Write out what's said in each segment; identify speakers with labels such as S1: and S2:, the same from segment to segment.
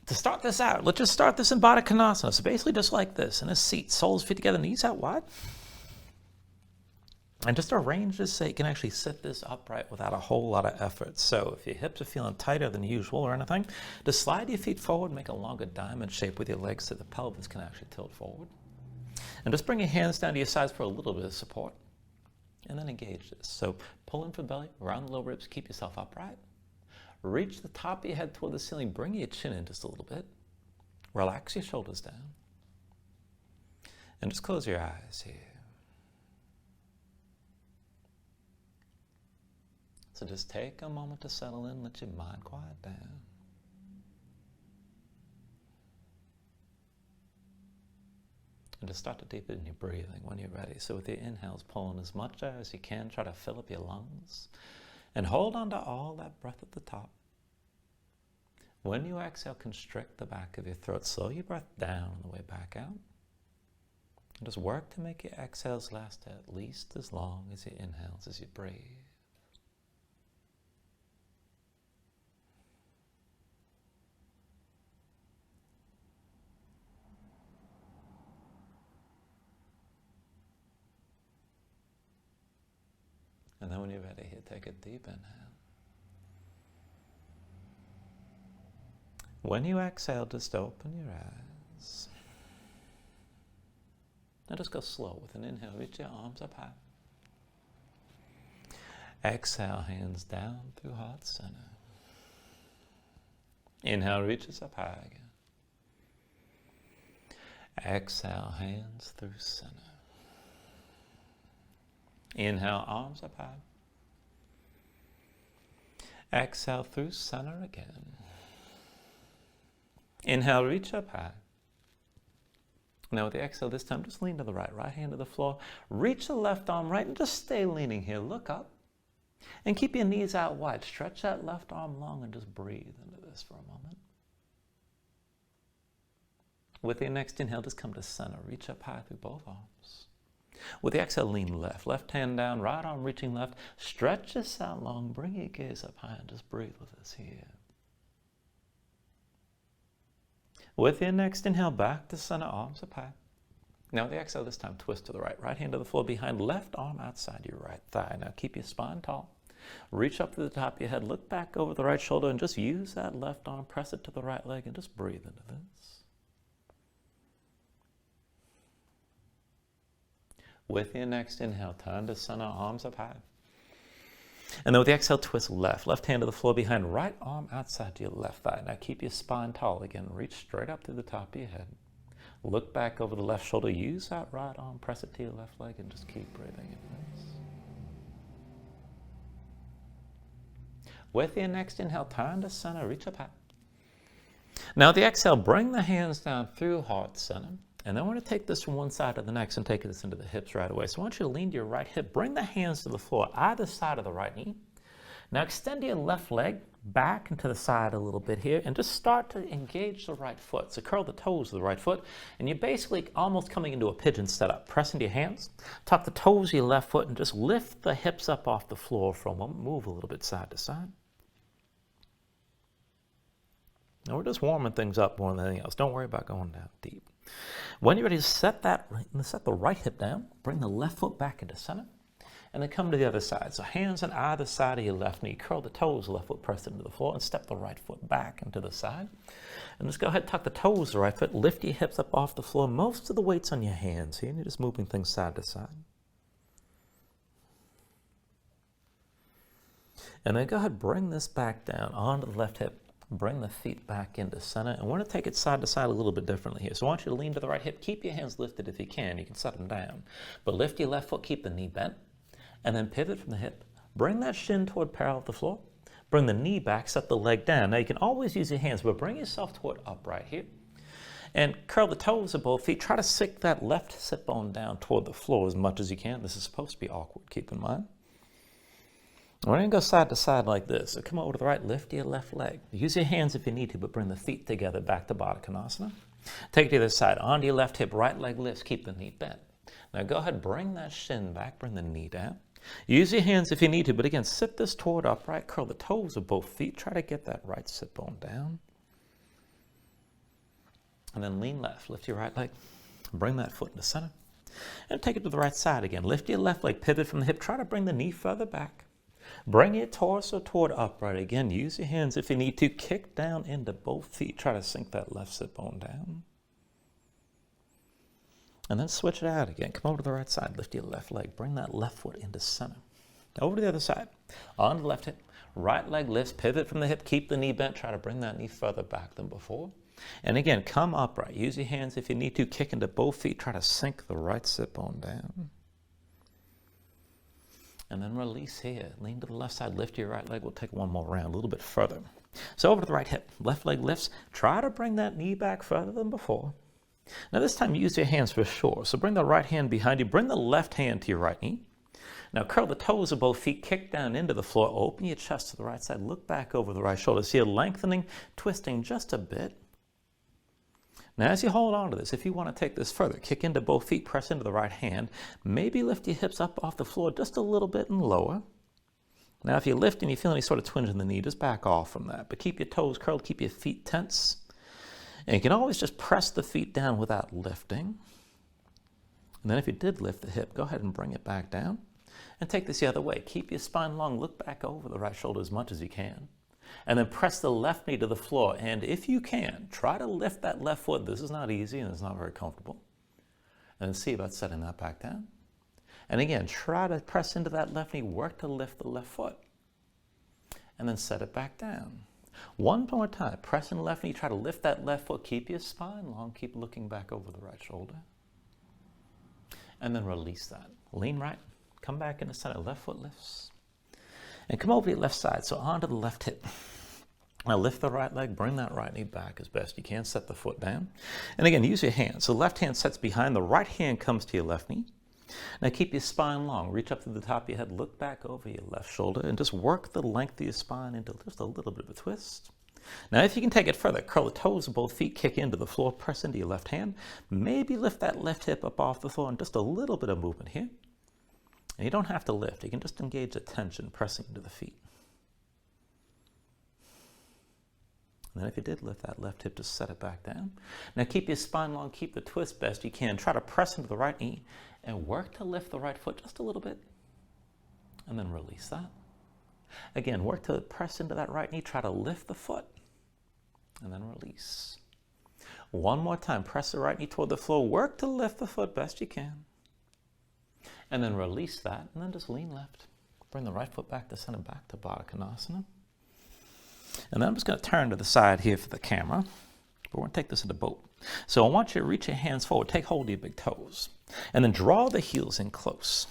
S1: To start this out, let's just start this in Baddha Konasana. So basically just like this, in a seat, soles, feet together, knees out wide. And just arrange this so you can actually sit this upright without a whole lot of effort. So if your hips are feeling tighter than usual or anything, just slide your feet forward, make a longer diamond shape with your legs so the pelvis can actually tilt forward. And just bring your hands down to your sides for a little bit of support. And then engage this. So pull in from the belly, around the low ribs, keep yourself upright. Reach the top of your head toward the ceiling, bring your chin in just a little bit. Relax your shoulders down. And just close your eyes here. So just take a moment to settle in, let your mind quiet down. And just start to deepen your breathing when you're ready. So with your inhales, pull in as much air as you can, try to fill up your lungs. And hold on to all that breath at the top. When you exhale, constrict the back of your throat. Slow your breath down on the way back out. And just work to make your exhales last at least as long as your inhales as you breathe. And then when you're ready, here, take a deep inhale. When you exhale, just open your eyes. Now just go slow with an inhale. Reach your arms up high. Exhale, hands down through heart center. Inhale, reaches up high again. Exhale, hands through center. Inhale, arms up high. Exhale through center again. Inhale, reach up high. Now with the exhale this time, just lean to the right hand to the floor. Reach the left arm right and just stay leaning here. Look up and keep your knees out wide. Stretch that left arm long and just breathe into this for a moment. With your next inhale, just come to center. Reach up high through both arms. With the exhale, lean left. Left hand down, right arm reaching left. Stretch this out long. Bring your gaze up high and just breathe with us here. With your next inhale, back to center, arms up high. Now with the exhale this time, twist to the right. Right hand to the floor behind, left arm outside your right thigh. Now keep your spine tall. Reach up to the top of your head. Look back over the right shoulder and just use that left arm. Press it to the right leg and just breathe into this. With your next inhale, turn to center, arms up high. And then with the exhale, twist left. Left hand to the floor behind, right arm outside your left thigh. Now keep your spine tall again. Reach straight up to the top of your head. Look back over the left shoulder. Use that right arm. Press it to your left leg and just keep breathing in this. With your next inhale, turn to center, reach up high. Now with the exhale, bring the hands down through heart center. And then we're going to take this from one side to the next and take this into the hips right away. So I want you to lean to your right hip. Bring the hands to the floor, either side of the right knee. Now extend your left leg back and to the side a little bit here and just start to engage the right foot. So curl the toes of the right foot and you're basically almost coming into a pigeon setup. Press into your hands, tuck the toes of your left foot and just lift the hips up off the floor for a moment. Move a little bit side to side. Now we're just warming things up more than anything else. Don't worry about going down deep. When you're ready to set the right hip down, bring the left foot back into center, and then come to the other side. So hands on either side of your left knee. Curl the toes, left foot pressed into the floor, and step the right foot back into the side. And just go ahead, tuck the toes of the right foot, lift your hips up off the floor. Most of the weight's on your hands here, and you're just moving things side to side. And then go ahead, bring this back down onto the left hip. Bring the feet back into center. And we're going to take it side to side a little bit differently here. So I want you to lean to the right hip. Keep your hands lifted if you can. You can set them down. But lift your left foot, keep the knee bent. And then pivot from the hip. Bring that shin toward parallel with the floor. Bring the knee back, set the leg down. Now you can always use your hands, but bring yourself toward upright here. And curl the toes of both feet. Try to sink that left sit bone down toward the floor as much as you can. This is supposed to be awkward, keep in mind. We're going to go side to side like this. So come over to the right, lift your left leg. Use your hands if you need to, but bring the feet together back to Baddha Konasana. Take it to the other side. Onto your left hip, right leg lifts, keep the knee bent. Now go ahead, bring that shin back, bring the knee down. Use your hands if you need to, but again, sit this toward upright. Curl the toes of both feet. Try to get that right sit bone down. And then lean left. Lift your right leg. Bring that foot into center. And take it to the right side again. Lift your left leg, pivot from the hip. Try to bring the knee further back. Bring your torso toward upright again. Use your hands if you need to. Kick down into both feet. Try to sink that left sit bone down. And then switch it out again. Come over to the right side. Lift your left leg. Bring that left foot into center. Over to the other side. On the left hip. Right leg lifts. Pivot from the hip. Keep the knee bent. Try to bring that knee further back than before. And again, come upright. Use your hands if you need to. Kick into both feet. Try to sink the right sit bone down. And then release here. Lean to the left side. Lift your right leg. We'll take one more round, a little bit further. So over to the right hip. Left leg lifts. Try to bring that knee back further than before. Now this time use your hands for sure. So bring the right hand behind you. Bring the left hand to your right knee. Now curl the toes of both feet. Kick down into the floor. Open your chest to the right side. Look back over the right shoulder. See it lengthening, twisting just a bit. Now as you hold on to this, if you want to take this further, kick into both feet, press into the right hand. Maybe lift your hips up off the floor just a little bit and lower. Now if you lift and you feel any sort of twinge in the knee, just back off from that. But keep your toes curled, keep your feet tense. And you can always just press the feet down without lifting. And then if you did lift the hip, go ahead and bring it back down. And take this the other way. Keep your spine long, look back over the right shoulder as much as you can. And then press the left knee to the floor. And if you can, try to lift that left foot. This is not easy and it's not very comfortable. And then see about setting that back down. And again, try to press into that left knee. Work to lift the left foot. And then set it back down. One more time. Press in the left knee. Try to lift that left foot. Keep your spine long. Keep looking back over the right shoulder. And then release that. Lean right. Come back in the center. Left foot lifts. And come over to your left side. So onto the left hip. Now lift the right leg. Bring that right knee back as best you can. Set the foot down. And again, use your hands. So the left hand sets behind. The right hand comes to your left knee. Now keep your spine long. Reach up to the top of your head. Look back over your left shoulder. And just work the length of your spine into just a little bit of a twist. Now if you can take it further, curl the toes of both feet. Kick into the floor. Press into your left hand. Maybe lift that left hip up off the floor. And just a little bit of movement here. And you don't have to lift. You can just engage the tension pressing into the feet. And then if you did lift that left hip, just set it back down. Now keep your spine long. Keep the twist best you can. Try to press into the right knee and work to lift the right foot just a little bit. And then release that. Again, work to press into that right knee. Try to lift the foot. And then release. One more time. Press the right knee toward the floor. Work to lift the foot best you can. And then release that, and then just lean left. Bring the right foot back to center, back to Baddha Konasana. And then I'm just going to turn to the side here for the camera. But we're going to take this in the boat. So I want you to reach your hands forward. Take hold of your big toes. And then draw the heels in close.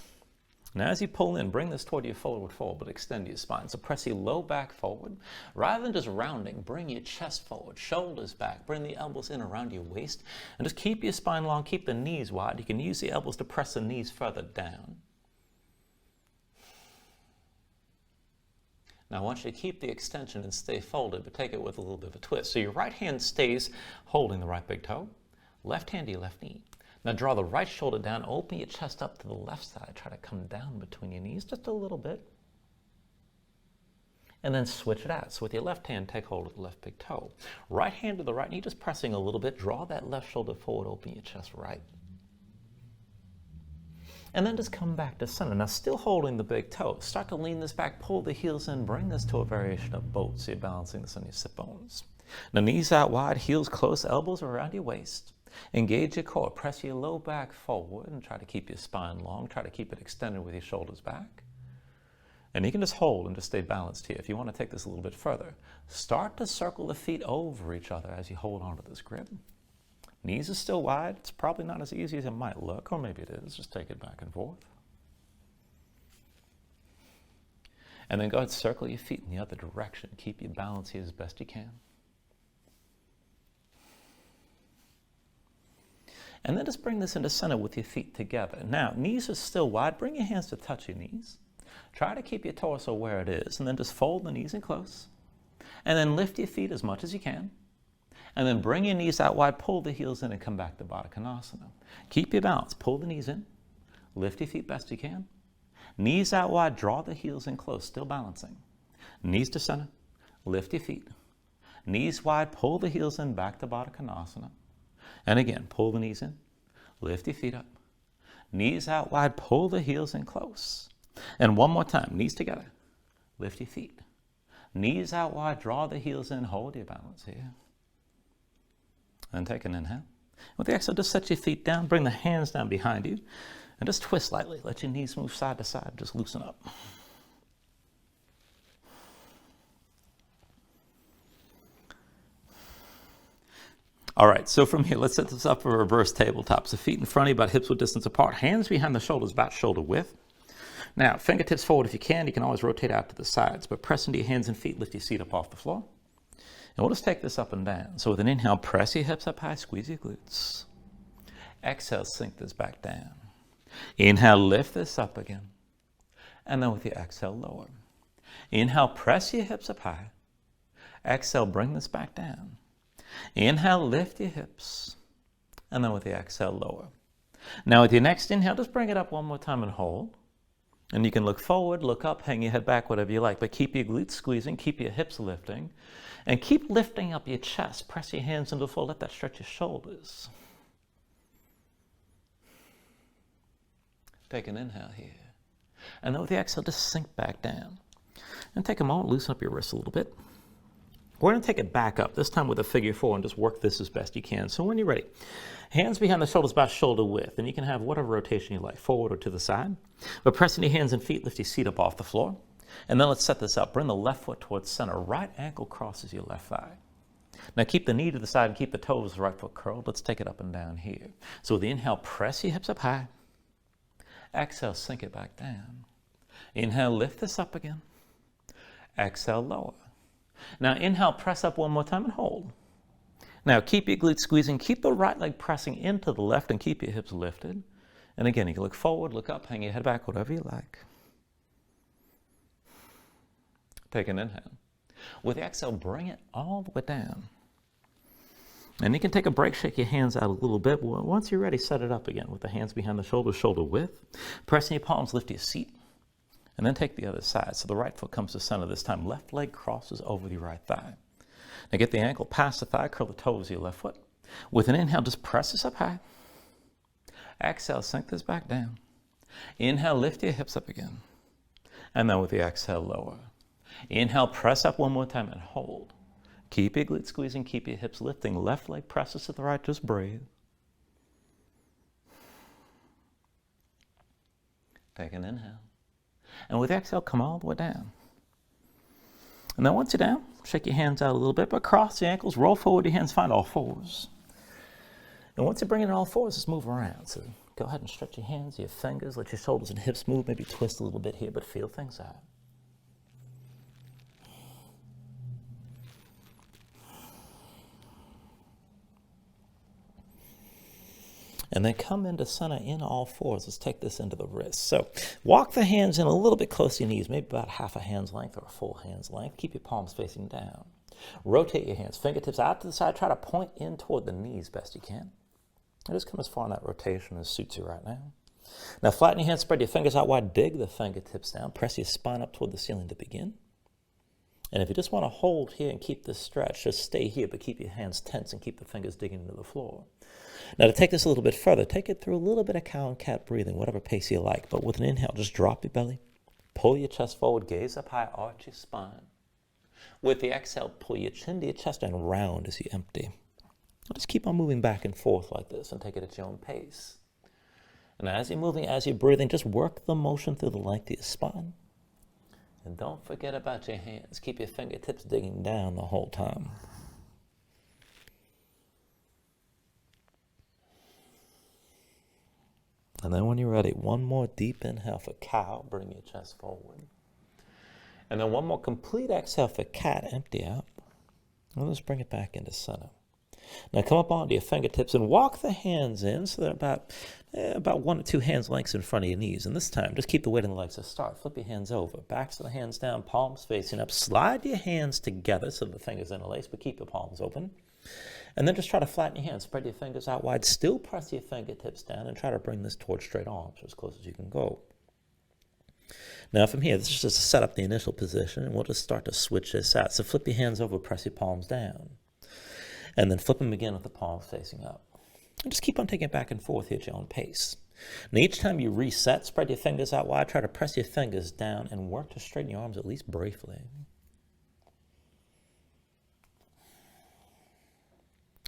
S1: Now as you pull in, bring this toward your forward fold, but extend your spine. So press your low back forward. Rather than just rounding, bring your chest forward, shoulders back. Bring the elbows in around your waist. And just keep your spine long, keep the knees wide. You can use the elbows to press the knees further down. Now I want you to keep the extension and stay folded, but take it with a little bit of a twist. So your right hand stays holding the right big toe. Left hand to your left knee. Now draw the right shoulder down, open your chest up to the left side. Try to come down between your knees just a little bit. And then switch it out. So with your left hand, take hold of the left big toe. Right hand to the right knee, just pressing a little bit. Draw that left shoulder forward, open your chest right. And then just come back to center. Now still holding the big toe. Start to lean this back, pull the heels in, bring this to a variation of boat. So you're balancing this on your sit bones. Now knees out wide, heels close, elbows around your waist. Engage your core. Press your low back forward and try to keep your spine long. Try to keep it extended with your shoulders back. And you can just hold and just stay balanced here. If you want to take this a little bit further, start to circle the feet over each other as you hold on to this grip. Knees are still wide. It's probably not as easy as it might look, or maybe it is. Just take it back and forth. And then go ahead and circle your feet in the other direction. Keep your balance here as best you can. And then just bring this into center with your feet together. Now, knees are still wide. Bring your hands to touch your knees. Try to keep your torso where it is. And then just fold the knees in close. And then lift your feet as much as you can. And then bring your knees out wide. Pull the heels in and come back to Baddha Konasana. Keep your balance. Pull the knees in. Lift your feet best you can. Knees out wide. Draw the heels in close. Still balancing. Knees to center. Lift your feet. Knees wide. Pull the heels in back to Baddha Konasana. And again, pull the knees in, lift your feet up, knees out wide, pull the heels in close. And one more time, knees together, lift your feet, knees out wide, draw the heels in, hold your balance here. And take an inhale. With the exhale, just set your feet down, bring the hands down behind you, and just twist lightly. Let your knees move side to side, just loosen up. All right, so from here, let's set this up for a reverse tabletop. So feet in front of you, about hips width distance apart, hands behind the shoulders, about shoulder width. Now, fingertips forward if you can. You can always rotate out to the sides, but press into your hands and feet, lift your seat up off the floor. And we'll just take this up and down. So with an inhale, press your hips up high, squeeze your glutes. Exhale, sink this back down. Inhale, lift this up again. And then with your exhale, lower. Inhale, press your hips up high. Exhale, bring this back down. Inhale, lift your hips, and then with the exhale, lower. Now with your next inhale, just bring it up one more time and hold. And you can look forward, look up, hang your head back, whatever you like, but keep your glutes squeezing, keep your hips lifting, and keep lifting up your chest. Press your hands into the floor, let that stretch your shoulders. Take an inhale here. And then with the exhale, just sink back down. And take a moment, loosen up your wrists a little bit. We're going to take it back up, this time with a figure four, and just work this as best you can. So when you're ready, hands behind the shoulders about shoulder width, and you can have whatever rotation you like, forward or to the side. But pressing your hands and feet, lift your seat up off the floor. And then let's set this up. Bring the left foot towards center. Right ankle crosses your left thigh. Now keep the knee to the side and keep the toes of the right foot curled. Let's take it up and down here. So with the inhale, press your hips up high. Exhale, sink it back down. Inhale, lift this up again. Exhale, lower. Now inhale, press up one more time and hold. Now keep your glutes squeezing, keep the right leg pressing into the left and keep your hips lifted. And again, you can look forward, look up, hang your head back, whatever you like. Take an inhale. With the exhale, bring it all the way down. And you can take a break, shake your hands out a little bit. Once you're ready, set it up again with the hands behind the shoulders, shoulder width. Pressing your palms, lift your seat. And then take the other side. So the right foot comes to center this time. Left leg crosses over the right thigh. Now get the ankle past the thigh, curl the toes of your left foot. With an inhale, just press this up high. Exhale, sink this back down. Inhale, lift your hips up again. And then with the exhale, lower. Inhale, press up one more time and hold. Keep your glutes squeezing, keep your hips lifting. Left leg presses to the right, just breathe. Take an inhale. And with exhale, come all the way down. And then once you're down, shake your hands out a little bit, but cross the ankles, roll forward your hands, find all fours. And once you bring it in all fours, just move around. So go ahead and stretch your hands, your fingers, let your shoulders and hips move, maybe twist a little bit here, but feel things out. And then come into center in all fours. Let's take this into the wrists. So walk the hands in a little bit close to your knees, maybe about half a hand's length or a full hand's length. Keep your palms facing down. Rotate your hands, fingertips out to the side. Try to point in toward the knees best you can. And just come as far in that rotation as suits you right now. Now flatten your hands, spread your fingers out wide, dig the fingertips down. Press your spine up toward the ceiling to begin. And if you just want to hold here and keep this stretch, just stay here, but keep your hands tense and keep the fingers digging into the floor. Now to take this a little bit further, take it through a little bit of cow and cat breathing, whatever pace you like. But with an inhale, just drop your belly, pull your chest forward, gaze up high, arch your spine. With the exhale, pull your chin to your chest and round as you empty. Just keep on moving back and forth like this and take it at your own pace. And as you're moving, as you're breathing, just work the motion through the length of your spine. And don't forget about your hands. Keep your fingertips digging down the whole time. And then when you're ready, one more deep inhale for cow, bring your chest forward. And then one more complete exhale for cat, empty out. And let's bring it back into center. Now come up onto your fingertips and walk the hands in so they're about 1 or 2 hands lengths in front of your knees. And this time, just keep the weight in the legs to start. Flip your hands over, backs of the hands down, palms facing up. Slide your hands together so the fingers interlace, but keep your palms open. And then just try to flatten your hands, spread your fingers out wide, still press your fingertips down and try to bring this towards straight arms as close as you can go. Now from here, this is just to set up the initial position, and we'll just start to switch this out. So flip your hands over, press your palms down. And then flip them again with the palms facing up. And just keep on taking it back and forth here at your own pace. Now each time you reset, spread your fingers out wide, try to press your fingers down and work to straighten your arms at least briefly.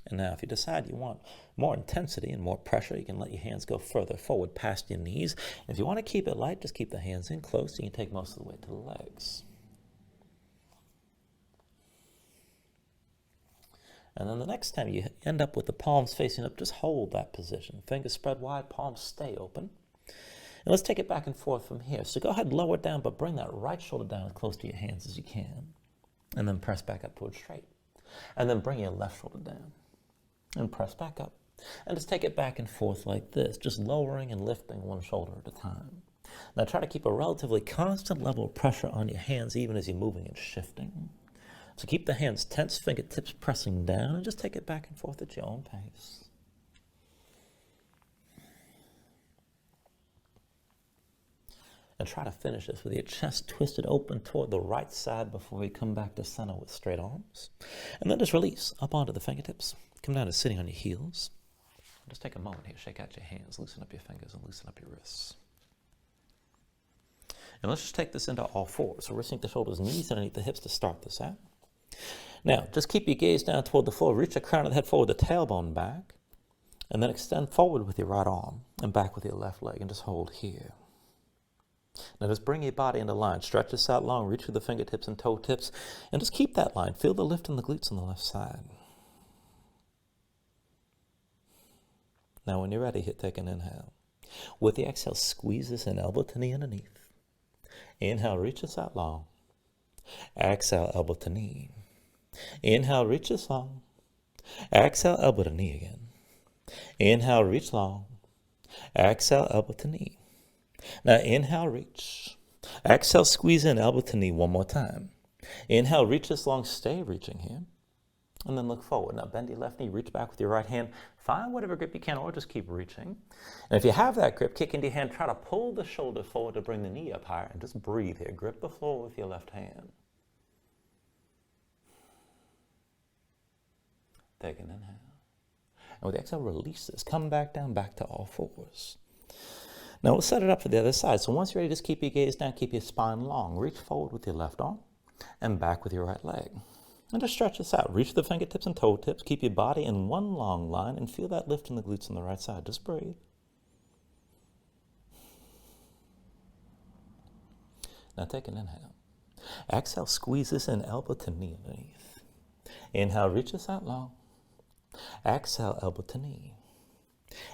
S1: And now if you decide you want more intensity and more pressure, you can let your hands go further forward past your knees. If you want to keep it light, just keep the hands in close. You can take most of the weight to the legs. And then the next time you end up with the palms facing up, just hold that position. Fingers spread wide, palms stay open. And let's take it back and forth from here. So go ahead, lower it down, but bring that right shoulder down as close to your hands as you can. And then press back up towards straight. And then bring your left shoulder down. And press back up. And just take it back and forth like this, just lowering and lifting one shoulder at a time. Now try to keep a relatively constant level of pressure on your hands even as you're moving and shifting. So keep the hands tense, fingertips pressing down, and just take it back and forth at your own pace. And try to finish this with your chest twisted open toward the right side before you come back to center with straight arms. And then just release up onto the fingertips. Come down to sitting on your heels. Just take a moment here, shake out your hands, loosen up your fingers, and loosen up your wrists. And let's just take this into all fours. So we're sink the shoulders, knees underneath the hips to start this out. Now, just keep your gaze down toward the floor. Reach the crown of the head forward, the tailbone back. And then extend forward with your right arm and back with your left leg. And just hold here. Now just bring your body into line. Stretch this out long. Reach through the fingertips and toe tips. And just keep that line. Feel the lift in the glutes on the left side. Now when you're ready, take an inhale. With the exhale, squeeze this in, elbow to knee underneath. Inhale, reach this out long. Exhale, elbow to knee. Inhale, reach this long. Exhale, elbow to knee again. Inhale, reach long. Exhale, elbow to knee. Now inhale, reach. Exhale, squeeze in, elbow to knee one more time. Inhale, reach this long, stay reaching here. And then look forward. Now bend your left knee, reach back with your right hand. Find whatever grip you can, or just keep reaching. And if you have that grip, kick into your hand, try to pull the shoulder forward to bring the knee up higher, and just breathe here. Grip the floor with your left hand. Take an inhale. And with the exhale, release this. Come back down, back to all fours. Now we'll set it up for the other side. So once you're ready, just keep your gaze down, keep your spine long. Reach forward with your left arm and back with your right leg. And just stretch this out. Reach the fingertips and toe tips. Keep your body in one long line and feel that lift in the glutes on the right side. Just breathe. Now take an inhale. Exhale, squeeze this in, elbow to knee underneath. Inhale, reach this out long. Exhale, elbow to knee.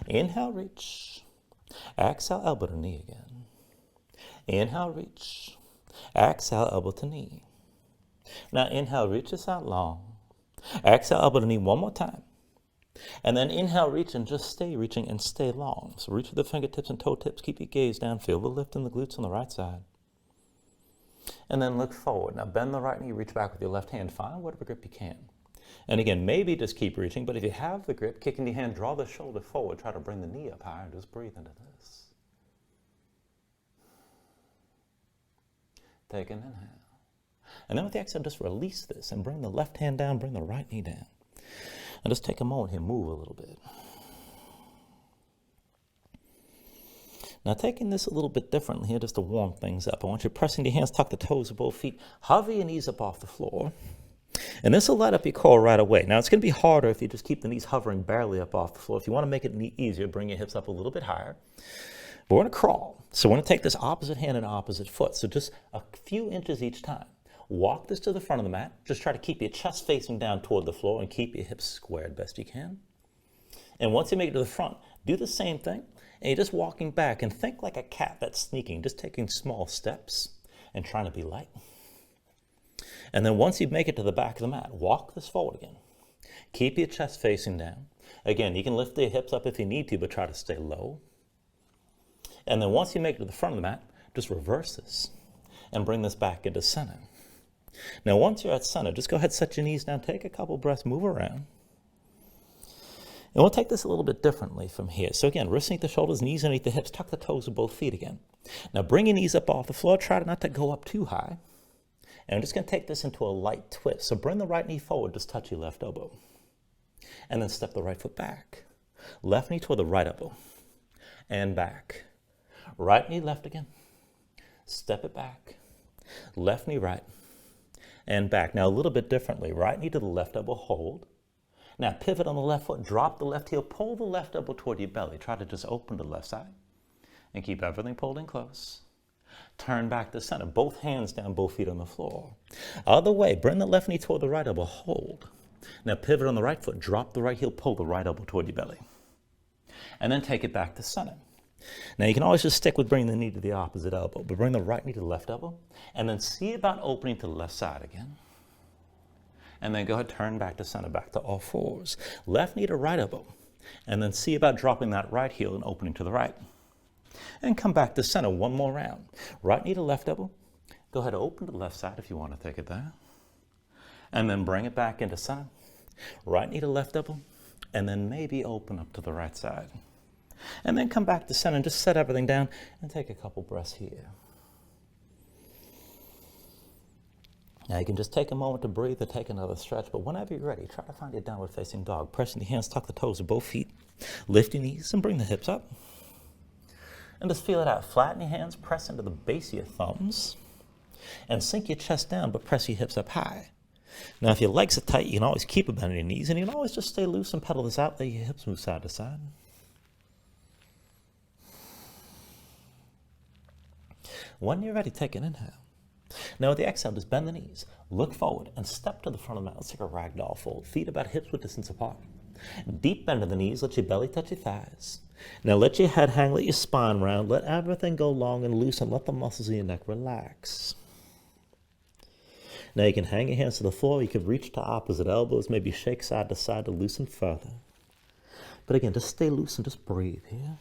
S1: Inhale, reach. Exhale, elbow to knee again. Inhale, reach. Exhale, elbow to knee. Now inhale, reach this out long. Exhale, elbow to knee one more time. And then inhale, reach and just stay reaching and stay long. So reach with the fingertips and toe tips. Keep your gaze down. Feel the lift in the glutes on the right side. And then look forward. Now bend the right knee, reach back with your left hand. Find whatever grip you can. And again, maybe just keep reaching, but if you have the grip, kick in your hand, draw the shoulder forward, try to bring the knee up higher, and just breathe into this. Take an inhale. And then with the exhale, just release this and bring the left hand down, bring the right knee down. And just take a moment here, move a little bit. Now taking this a little bit differently here, just to warm things up. I want you pressing your hands, tuck the toes of both feet, hover your knees up off the floor. And this will light up your core right away. Now it's going to be harder if you just keep the knees hovering barely up off the floor. If you want to make it easier, bring your hips up a little bit higher. But we're going to crawl. So we're going to take this opposite hand and opposite foot. So just a few inches each time. Walk this to the front of the mat. Just try to keep your chest facing down toward the floor and keep your hips squared best you can. And once you make it to the front, do the same thing. And you're just walking back and think like a cat that's sneaking, just taking small steps and trying to be light. And then once you make it to the back of the mat, walk this forward again. Keep your chest facing down. Again, you can lift the hips up if you need to, but try to stay low. And then once you make it to the front of the mat, just reverse this and bring this back into center. Now once you're at center, just go ahead, set your knees down, take a couple breaths, move around. And we'll take this a little bit differently from here. So again, wrists underneath the shoulders, knees underneath the hips, tuck the toes of both feet again. Now bring your knees up off the floor, try not to go up too high. And I'm just going to take this into a light twist. So bring the right knee forward, just touch your left elbow. And then step the right foot back. Left knee toward the right elbow and back. Right knee left again. Step it back. Left knee right and back. Now a little bit differently. Right knee to the left elbow, hold. Now pivot on the left foot, drop the left heel, pull the left elbow toward your belly. Try to just open the left side and keep everything pulled in close. Turn back to center, both hands down, both feet on the floor. Other way, bring the left knee toward the right elbow, hold. Now pivot on the right foot, drop the right heel, pull the right elbow toward your belly. And then take it back to center. Now you can always just stick with bringing the knee to the opposite elbow, but bring the right knee to the left elbow, and then see about opening to the left side again. And then go ahead, turn back to center, back to all fours. Left knee to right elbow, and then see about dropping that right heel and opening to the right. And come back to center one more round. Right knee to left elbow. Go ahead, open to the left side if you want to take it there. And then bring it back into center. Right knee to left elbow, and then maybe open up to the right side. And then come back to center and just set everything down and take a couple breaths here. Now you can just take a moment to breathe or take another stretch, but whenever you're ready, try to find your downward facing dog. Pressing your hands, tuck the toes of both feet, lift your knees and bring the hips up. And just feel it out. Flatten your hands, press into the base of your thumbs, and sink your chest down, but press your hips up high. Now if your legs are tight, you can always keep a bend in your knees, and you can always just stay loose and pedal this out. Let your hips move side to side. When you're ready, take an inhale. Now with the exhale, just bend the knees, look forward, and step to the front of the mat. Let's take a ragdoll fold. Feet about hips width distance apart. Deep bend of the knees, let your belly touch your thighs. Now let your head hang, let your spine round, let everything go long and loose, and let the muscles of your neck relax. Now you can hang your hands to the floor, you can reach to opposite elbows, maybe shake side to side to loosen further. But again, just stay loose and just breathe here.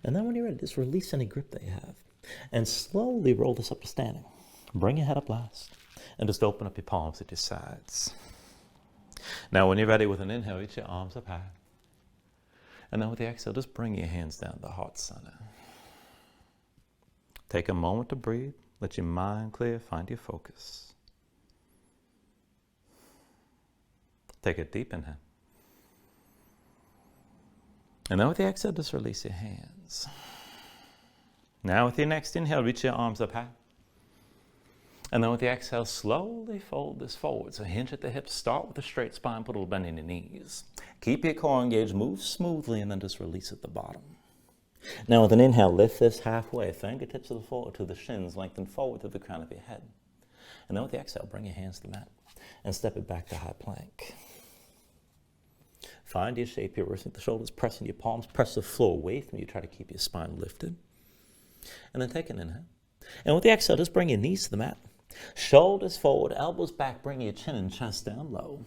S1: And then when you're ready, just release any grip that you have. And slowly roll this up to standing. Bring your head up last. And just open up your palms at your sides. Now when you're ready with an inhale, reach your arms up high. And then with the exhale, just bring your hands down to the heart center. Take a moment to breathe. Let your mind clear. Find your focus. Take a deep inhale. And then with the exhale, just release your hands. Now with your next inhale, reach your arms up high. And then with the exhale, slowly fold this forward. So hinge at the hips, start with a straight spine, put a little bend in your knees. Keep your core engaged, move smoothly, and then just release at the bottom. Now with an inhale, lift this halfway, fingertips to the floor, to the shins, lengthen forward to the crown of your head. And then with the exhale, bring your hands to the mat and step it back to high plank. Find your shape here, resting the shoulders, pressing your palms, press the floor away from you, try to keep your spine lifted. And then take an inhale. And with the exhale, just bring your knees to the mat. Shoulders forward, elbows back, bring your chin and chest down low.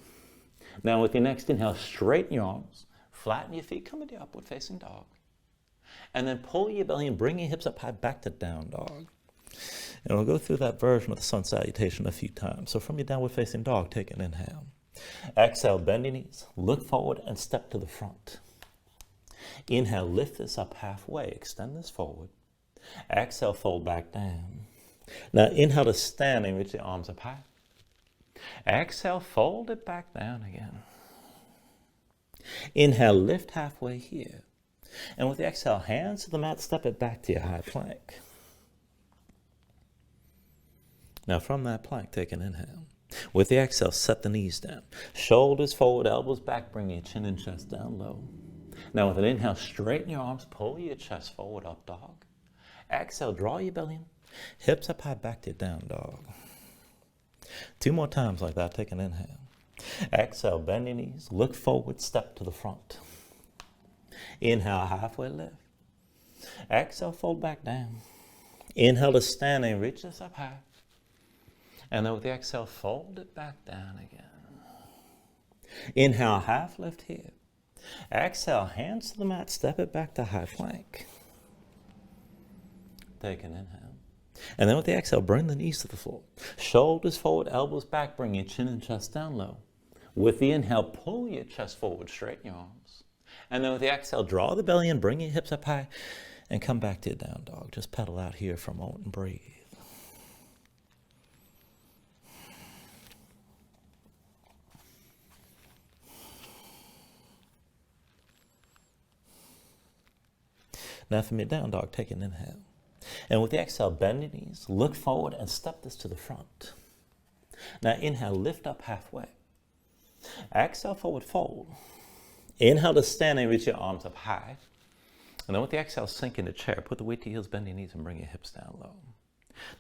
S1: Now with your next inhale, straighten your arms, flatten your feet, come into upward facing dog. And then pull your belly and bring your hips up high, back to down dog. And we'll go through that version of the sun salutation a few times. So from your downward facing dog, take an inhale. Exhale, bend your knees, look forward and step to the front. Inhale, lift this up halfway, extend this forward. Exhale, fold back down. Now inhale to standing, reach your arms up high. Exhale, fold it back down again. Inhale, lift halfway here. And with the exhale, hands to the mat, step it back to your high plank. Now from that plank, take an inhale. With the exhale, set the knees down. Shoulders forward, elbows back, bring your chin and chest down low. Now with an inhale, straighten your arms, pull your chest forward, up dog. Exhale, draw your belly in. Hips up high, back to down dog. 2 more times like that, take an inhale. Exhale, bend your knees, look forward, step to the front. Inhale, halfway lift. Exhale, fold back down. Inhale to standing, reach this up high. And then with the exhale, fold it back down again. Inhale, half lift here. Exhale, hands to the mat, step it back to high plank. Take an inhale. And then with the exhale, bring the knees to the floor. Shoulders forward, elbows back, bring your chin and chest down low. With the inhale, pull your chest forward, straighten your arms. And then with the exhale, draw the belly in, bring your hips up high, and come back to your down dog. Just pedal out here for a moment and breathe. Now from your down dog, take an inhale. And with the exhale, bend your knees, look forward, and step this to the front. Now inhale, lift up halfway. Exhale, forward fold. Inhale to stand and reach your arms up high. And then with the exhale, sink in the chair. Put the weight to your heels, bend your knees, and bring your hips down low.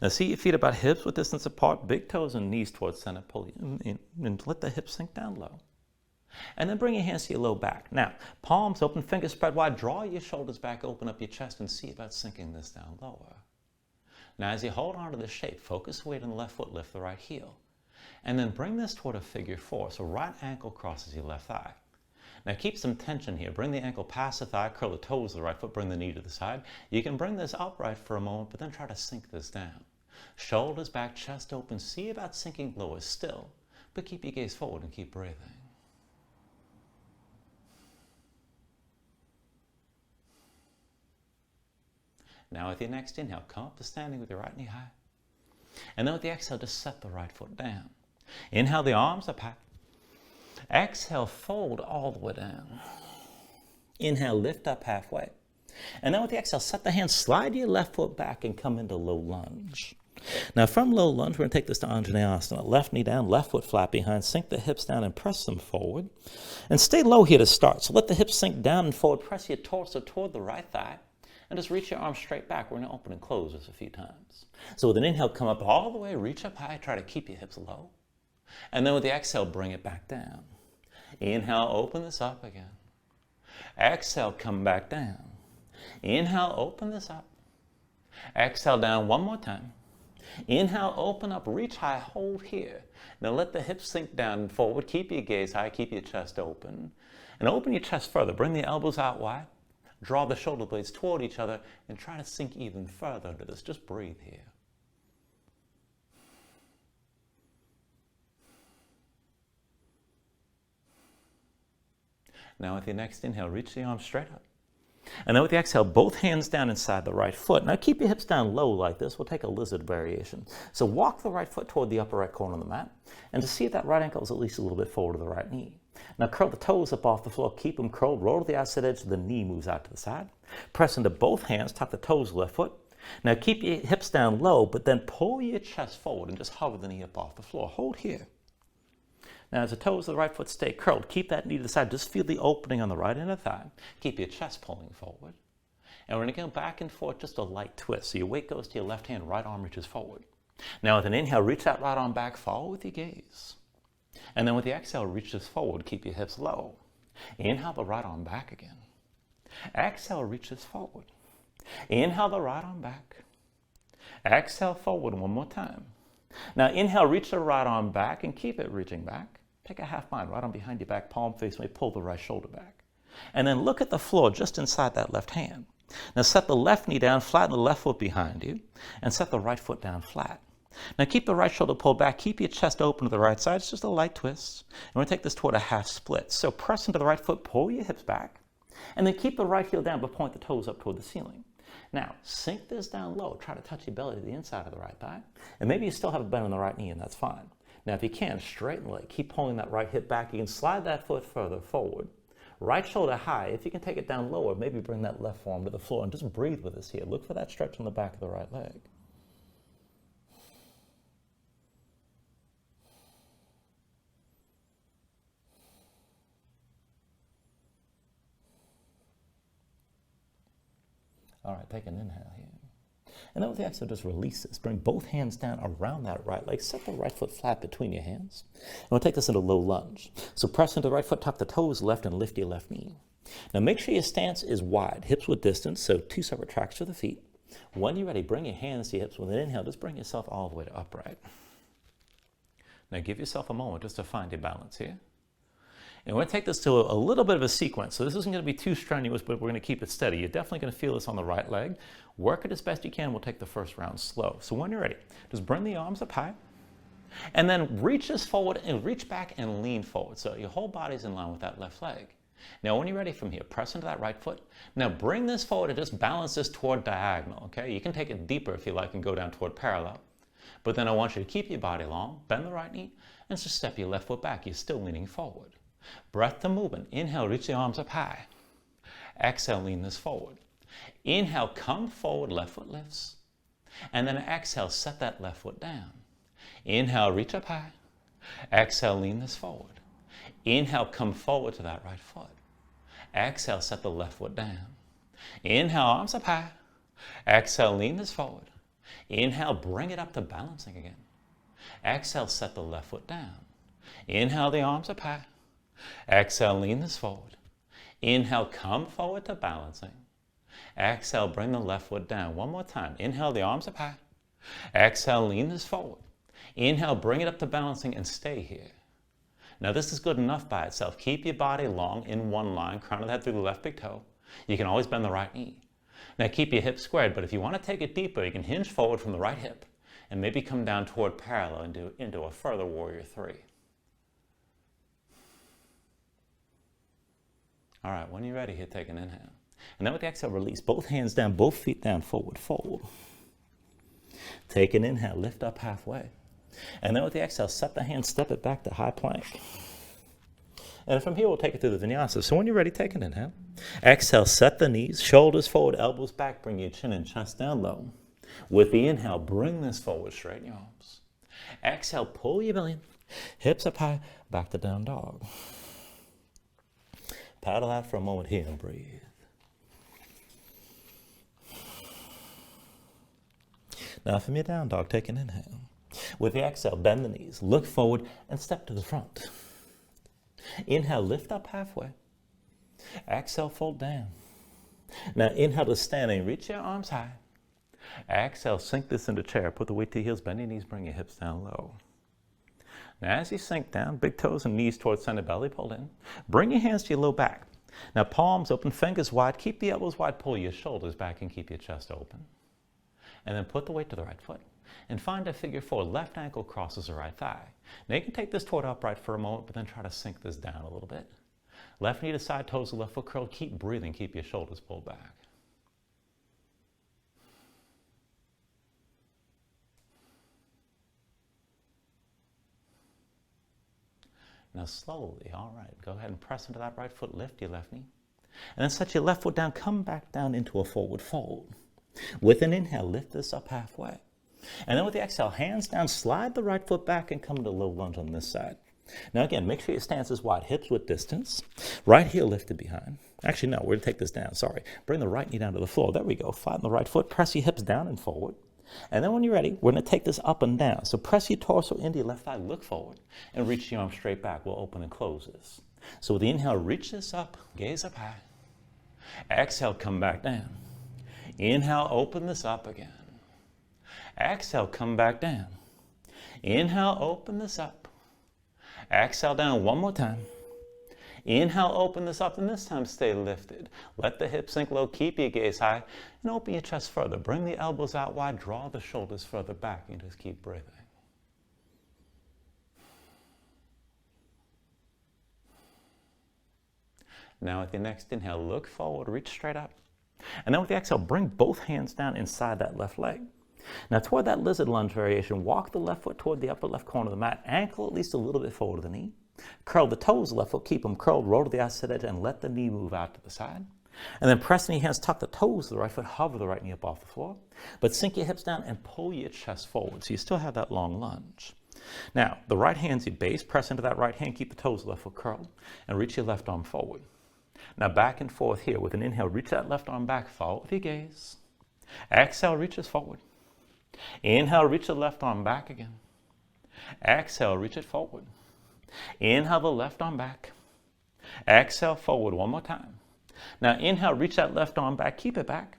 S1: Now see your feet about hips with distance apart, big toes and knees towards center. Pull in, and let the hips sink down low. And then bring your hands to your low back. Now, palms open, fingers spread wide. Draw your shoulders back, open up your chest, and see about sinking this down lower. Now as you hold on to the shape, focus weight on the left foot, lift the right heel. And then bring this toward a figure four. So right ankle crosses your left thigh. Now keep some tension here. Bring the ankle past the thigh, curl the toes of the right foot, bring the knee to the side. You can bring this upright for a moment, but then try to sink this down. Shoulders back, chest open. See about sinking lower still, but keep your gaze forward and keep breathing. Now with your next inhale, come up to standing with your right knee high. And then with the exhale, just set the right foot down. Inhale, the arms up high. Exhale, fold all the way down. Inhale, lift up halfway. And then with the exhale, set the hands, slide your left foot back and come into low lunge. Now from low lunge, we're going to take this to Anjaneyasana. Left knee down, left foot flat behind, sink the hips down and press them forward. And stay low here to start. So let the hips sink down and forward, press your torso toward the right thigh. And just reach your arms straight back. We're going to open and close this a few times. So with an inhale, come up all the way, reach up high, try to keep your hips low. And then with the exhale, bring it back down. Inhale, open this up again. Exhale, come back down. Inhale, open this up. Exhale, down one more time. Inhale, open up, reach high, hold here. Now let the hips sink down and forward. Keep your gaze high, keep your chest open. And open your chest further. Bring the elbows out wide. Draw the shoulder blades toward each other and try to sink even further into this. Just breathe here. Now with your next inhale, reach the arms straight up. And then with the exhale, both hands down inside the right foot. Now keep your hips down low like this. We'll take a lizard variation. So walk the right foot toward the upper right corner of the mat. And to see if that right ankle is at least a little bit forward to the right knee. Now curl the toes up off the floor. Keep them curled. Roll to the outside edge so the knee moves out to the side. Press into both hands. Tuck the toes left foot. Now keep your hips down low, but then pull your chest forward and just hover the knee up off the floor. Hold here. Now as the toes of the right foot stay curled, keep that knee to the side. Just feel the opening on the right inner thigh. Keep your chest pulling forward. And we're going to go back and forth, just a light twist. So your weight goes to your left hand, right arm reaches forward. Now with an inhale, reach that right arm back, follow with your gaze. And then with the exhale, reach this forward, keep your hips low. Inhale the right arm back again. Exhale, reach this forward. Inhale the right arm back. Exhale forward one more time. Now inhale, reach the right arm back and keep it reaching back. Take a half bind, right arm behind your back, palm face away, pull the right shoulder back. And then look at the floor just inside that left hand. Now set the left knee down, flatten the left foot behind you, and set the right foot down flat. Now keep the right shoulder pulled back, keep your chest open to the right side, it's just a light twist. And we're going to take this toward a half split. So press into the right foot, pull your hips back, and then keep the right heel down, but point the toes up toward the ceiling. Now, sink this down low, try to touch your belly to the inside of the right thigh, and maybe you still have a bend in the right knee, and that's fine. Now if you can, straighten the leg, keep pulling that right hip back, you can slide that foot further forward. Right shoulder high, if you can take it down lower, maybe bring that left forearm to the floor and just breathe with us here. Look for that stretch on the back of the right leg. All right, take an inhale here. And then with the exhale, just release this. Bring both hands down around that right leg. Set the right foot flat between your hands. And we'll take this into low lunge. So press into the right foot, tuck the toes left, and lift your left knee. Now make sure your stance is wide, hips width distance, so 2 separate tracks for the feet. When you're ready, bring your hands to your hips. With an inhale, just bring yourself all the way to upright. Now give yourself a moment just to find your balance here. And we're going to take this to a little bit of a sequence. So this isn't going to be too strenuous, but we're going to keep it steady. You're definitely going to feel this on the right leg. Work it as best you can. We'll take the first round slow. So when you're ready, just bring the arms up high. And then reach this forward and reach back and lean forward. So your whole body's in line with that left leg. Now when you're ready from here, press into that right foot. Now bring this forward and just balance this toward diagonal, okay? You can take it deeper if you like and go down toward parallel. But then I want you to keep your body long, bend the right knee, and just step your left foot back. You're still leaning forward. Breath to movement. Inhale, reach the arms up high. Exhale, lean this forward. Inhale, come forward, left foot lifts. And then exhale, set that left foot down. Inhale, reach up high. Exhale, lean this forward. Inhale, come forward to that right foot. Exhale, set the left foot down. Inhale, arms up high. Exhale, lean this forward. Inhale, bring it up to balancing again. Exhale, set the left foot down. Inhale, the arms up high. Exhale, lean this forward. Inhale, come forward to balancing. Exhale, bring the left foot down. One more time. Inhale, the arms up high. Exhale, lean this forward. Inhale, bring it up to balancing and stay here. Now this is good enough by itself. Keep your body long in one line, crown of the head through the left big toe. You can always bend the right knee. Now keep your hips squared, but if you want to take it deeper, you can hinge forward from the right hip and maybe come down toward parallel into a further warrior three. All right, when you're ready here, take an inhale. And then with the exhale, release both hands down, both feet down, forward, fold. Take an inhale, lift up halfway. And then with the exhale, set the hand, step it back to high plank. And from here, we'll take it through the Vinyasa. So when you're ready, take an inhale. Exhale, set the knees, shoulders forward, elbows back, bring your chin and chest down low. With the inhale, bring this forward, straighten your arms. Exhale, pull your belly in, hips up high, back to down dog. Paddle out for a moment here and breathe. Now from your down dog, take an inhale. With the exhale, bend the knees, look forward, and step to the front. Inhale, lift up halfway. Exhale, fold down. Now inhale to standing, reach your arms high. Exhale, sink this into chair, put the weight to your heels, bend your knees, bring your hips down low. Now as you sink down, big toes and knees towards center, belly pulled in. Bring your hands to your low back. Now palms open, fingers wide, keep the elbows wide, pull your shoulders back and keep your chest open. And then put the weight to the right foot. And find a figure four, left ankle crosses the right thigh. Now you can take this toward upright for a moment, but then try to sink this down a little bit. Left knee to side, toes to left foot curled. Keep breathing, keep your shoulders pulled back. Now slowly, all right, go ahead and press into that right foot, lift your left knee. And then set your left foot down, come back down into a forward fold. With an inhale, lift this up halfway. And then with the exhale, hands down, slide the right foot back and come to low lunge on this side. Now again, make sure your stance is wide, hips width distance. Right heel lifted behind. Actually, no, we're going to take this down, sorry. Bring the right knee down to the floor. There we go. Flatten the right foot, press your hips down and forward. And then when you're ready, we're going to take this up and down. So press your torso into your left thigh, look forward, and reach your arm straight back. We'll open and close this. So with the inhale, reach this up, gaze up high. Exhale, come back down. Inhale, open this up again. Exhale, come back down. Inhale, open this up. Exhale down one more time. Inhale, open this up, and this time stay lifted. Let the hips sink low, keep your gaze high, and open your chest further. Bring the elbows out wide, draw the shoulders further back, and just keep breathing. Now with your next inhale, look forward, reach straight up. And then with the exhale, bring both hands down inside that left leg. Now toward that lizard lunge variation, walk the left foot toward the upper left corner of the mat, ankle at least a little bit forward of the knee. Curl the toes of the left foot, keep them curled, roll to the opposite edge, and let the knee move out to the side. And then press the knee hands, tuck the toes of the right foot, hover the right knee up off the floor. But sink your hips down and pull your chest forward, so you still have that long lunge. Now, the right hand's your base, press into that right hand, keep the toes of the left foot curled, and reach your left arm forward. Now back and forth here with an inhale, reach that left arm back, follow with your gaze. Exhale, reaches forward. Inhale, reach the left arm back again. Exhale, reach it forward. Inhale the left arm back. Exhale, forward one more time. Now inhale, reach that left arm back, keep it back.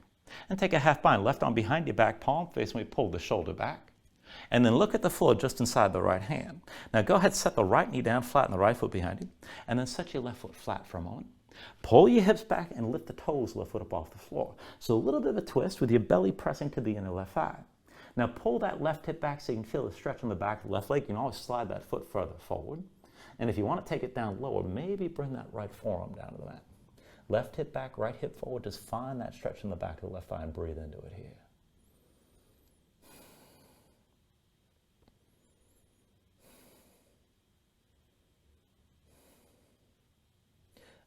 S1: And take a half bind, left arm behind your back, palm face, and we pull the shoulder back. And then look at the floor just inside the right hand. Now go ahead, set the right knee down, flatten the right foot behind you. And then set your left foot flat for a moment. Pull your hips back and lift the toes left foot up off the floor. So a little bit of a twist with your belly pressing to the inner left thigh. Now pull that left hip back so you can feel the stretch on the back of the left leg. You can always slide that foot further forward. And if you want to take it down lower, maybe bring that right forearm down to the mat. Left hip back, right hip forward. Just find that stretch in the back of the left thigh and breathe into it here.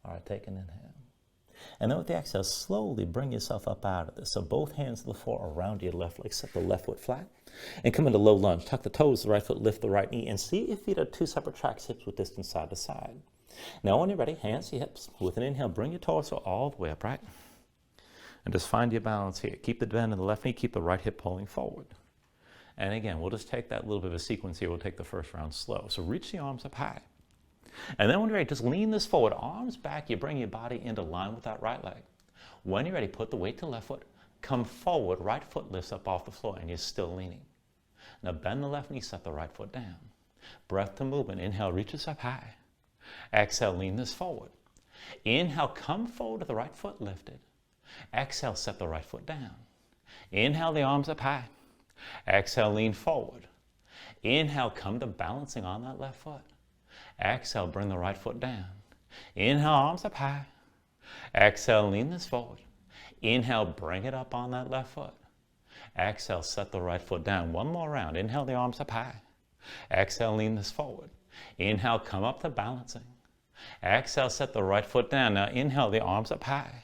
S1: All right, take an inhale. And then with the exhale, slowly bring yourself up out of this. So both hands to the floor around your left leg. Set the left foot flat. And come into low lunge. Tuck the toes, the right foot, lift the right knee. And see if your feet are two separate tracks, hips with distance side to side. Now when you're ready, hands to your hips. With an inhale, bring your torso all the way upright. And just find your balance here. Keep the bend in the left knee. Keep the right hip pulling forward. And again, we'll just take that little bit of a sequence here. We'll take the first round slow. So reach the arms up high. And then when you're ready, just lean this forward. Arms back. You bring your body into line with that right leg. When you're ready, put the weight to the left foot. Come forward. Right foot lifts up off the floor, and you're still leaning. Now bend the left knee. Set the right foot down. Breath to movement. Inhale, reach us up high. Exhale, lean this forward. Inhale, come forward to the right foot lifted. Exhale, set the right foot down. Inhale, the arms up high. Exhale, lean forward. Inhale, come to balancing on that left foot. Exhale, bring the right foot down. Inhale, arms up high. Exhale, lean this forward. Inhale, bring it up on that left foot. Exhale, set the right foot down. One more round. Inhale, the arms up high. Exhale, lean this forward. Inhale, come up to balancing. Exhale, set the right foot down. Now inhale, the arms up high.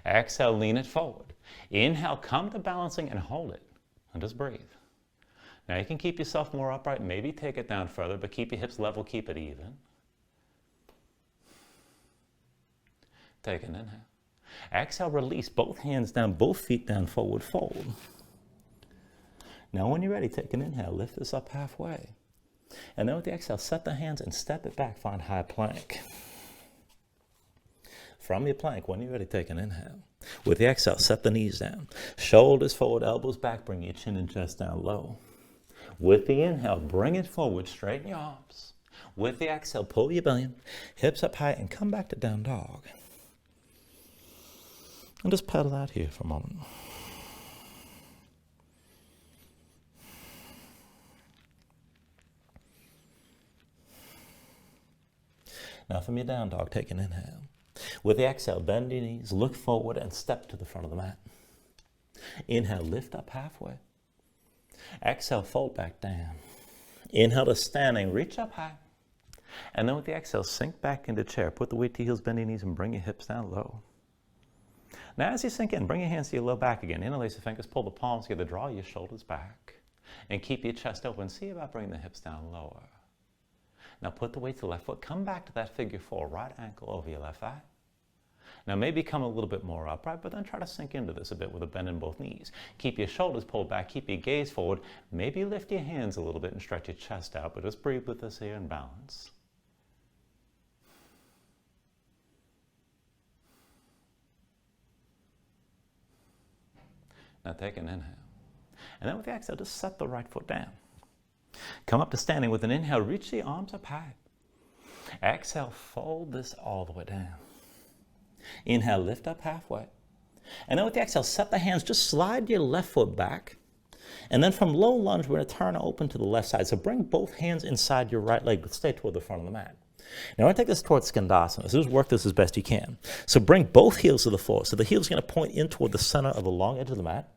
S1: Exhale, lean it forward. Inhale, come to balancing and hold it. And just breathe. Now you can keep yourself more upright, maybe take it down further, but keep your hips level, keep it even. Take an inhale. Exhale, release both hands down, both feet down, forward fold. Now when you're ready, take an inhale, lift this up halfway. And then with the exhale, set the hands and step it back, find high plank. From your plank, when you're ready, take an inhale. With the exhale, set the knees down. Shoulders forward, elbows back, bring your chin and chest down low. With the inhale, bring it forward, straighten your arms. With the exhale, pull your belly in, hips up high, and come back to down dog. And just pedal out here for a moment. Now from your down dog, take an inhale. With the exhale, bend your knees, look forward, and step to the front of the mat. Inhale, lift up halfway. Exhale, fold back down. Inhale to standing, reach up high. And then with the exhale, sink back into chair. Put the weight to heels, bend your knees, and bring your hips down low. Now as you sink in, bring your hands to your low back again. Interlace your fingers, pull the palms together, draw your shoulders back. And keep your chest open. See about bringing the hips down lower. Now put the weight to the left foot. Come back to that figure four, right ankle over your left thigh. Now maybe come a little bit more upright, but then try to sink into this a bit with a bend in both knees. Keep your shoulders pulled back, keep your gaze forward. Maybe lift your hands a little bit and stretch your chest out, but just breathe with this here and balance. Now take an inhale. And then with the exhale, just set the right foot down. Come up to standing with an inhale, reach the arms up high. Exhale, fold this all the way down. Inhale, lift up halfway. And then with the exhale, set the hands, just slide your left foot back. And then from low lunge, we're going to turn open to the left side. So bring both hands inside your right leg, but stay toward the front of the mat. Now, I want to take this towards Skandasana. So just work this as best you can. So bring both heels to the floor. So the heel's going to point in toward the center of the long edge of the mat.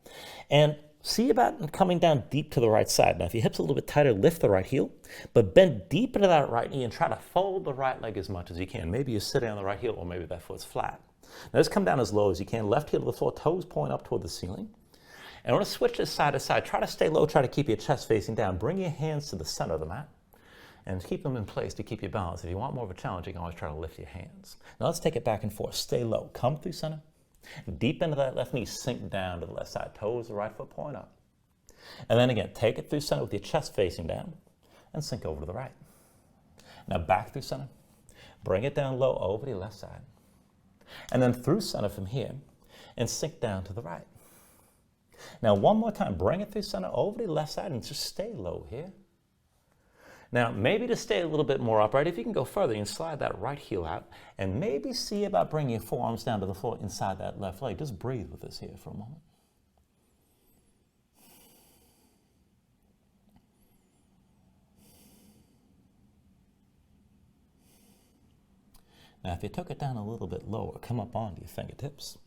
S1: And see about coming down deep to the right side. Now, if your hip's a little bit tighter, lift the right heel, but bend deep into that right knee and try to fold the right leg as much as you can. Maybe you're sitting on the right heel, or maybe that foot's flat. Now, just come down as low as you can. Left heel to the floor, toes point up toward the ceiling. And we're going to switch this side to side. Try to stay low. Try to keep your chest facing down. Bring your hands to the center of the mat and keep them in place to keep you balanced. If you want more of a challenge, you can always try to lift your hands. Now, let's take it back and forth. Stay low. Come through center. Deep into that left knee. Sink down to the left side. Toes, the right foot point up. And then again, take it through center with your chest facing down and sink over to the right. Now back through center. Bring it down low over to your left side. And then through center from here and sink down to the right. Now one more time, bring it through center over to the left side and just stay low here. Now maybe to stay a little bit more upright, if you can go further, you can slide that right heel out and maybe see about bringing your forearms down to the floor inside that left leg. Just breathe with this here for a moment. Now, if you took it down a little bit lower, come up onto your fingertips.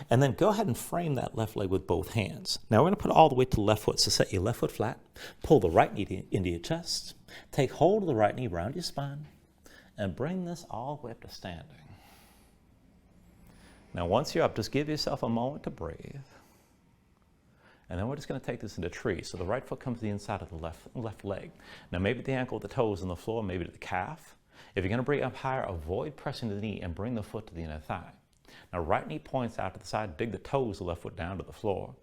S1: And then go ahead and frame that left leg with both hands. Now, we're going to put all the weight to the left foot. So set your left foot flat. Pull the right knee into your chest. Take hold of the right knee around your spine. And bring this all the way up to standing. Now, once you're up, just give yourself a moment to breathe. And then we're just going to take this into tree. So the right foot comes to the inside of the left leg. Now, maybe the ankle, the toes on the floor, maybe to the calf. If you're going to bring it up higher, avoid pressing the knee and bring the foot to the inner thigh. Now, right knee points out to the side, dig the toes, the left foot down to the floor.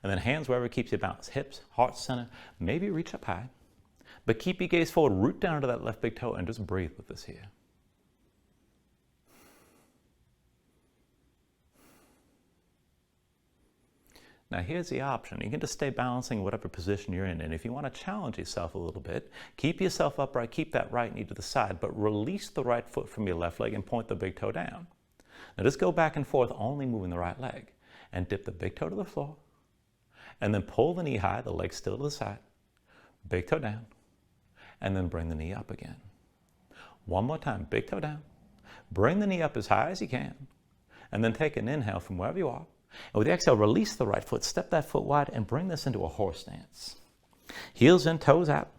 S1: And then hands wherever it keeps you balanced. Hips, heart center, maybe reach up high. But keep your gaze forward, root down to that left big toe, and just breathe with this here. Now here's the option. You can just stay balancing whatever position you're in. And if you want to challenge yourself a little bit, keep yourself upright, keep that right knee to the side, but release the right foot from your left leg and point the big toe down. Now just go back and forth, only moving the right leg. And dip the big toe to the floor. And then pull the knee high, the leg still to the side. Big toe down. And then bring the knee up again. One more time, big toe down. Bring the knee up as high as you can. And then take an inhale from wherever you are. And with the exhale, release the right foot, step that foot wide, and bring this into a horse stance. Heels in, toes out.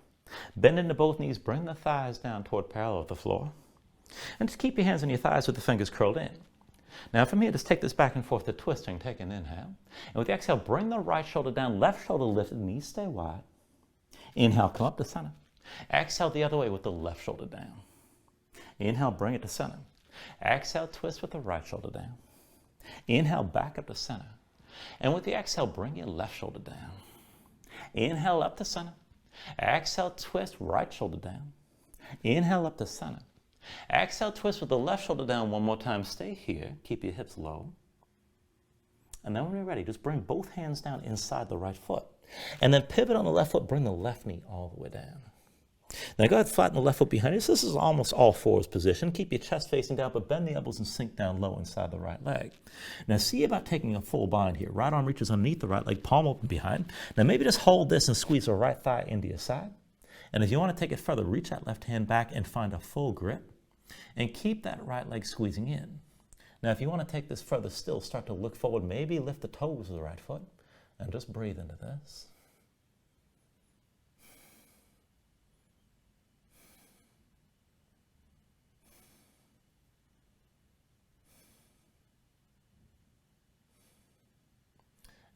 S1: Bend into both knees, bring the thighs down toward parallel with the floor. And just keep your hands on your thighs with the fingers curled in. Now from here, just take this back and forth to twisting. Take an inhale. And with the exhale, bring the right shoulder down, left shoulder lifted, knees stay wide. Inhale, come up to center. Exhale the other way with the left shoulder down. Inhale, bring it to center. Exhale, twist with the right shoulder down. Inhale, back up to center. And with the exhale, bring your left shoulder down. Inhale, up to center. Exhale, twist, right shoulder down. Inhale, up to center. Exhale, twist with the left shoulder down one more time. Stay here. Keep your hips low. And then when you're ready, just bring both hands down inside the right foot. And then pivot on the left foot, bring the left knee all the way down. Now go ahead, flatten the left foot behind you. So this is almost all fours position. Keep your chest facing down, but bend the elbows and sink down low inside the right leg. Now see about taking a full bind here. Right arm reaches underneath the right leg, palm open behind. Now maybe just hold this and squeeze the right thigh into your side. And if you want to take it further, reach that left hand back and find a full grip. And keep that right leg squeezing in. Now if you want to take this further still, start to look forward. Maybe lift the toes of the right foot and just breathe into this.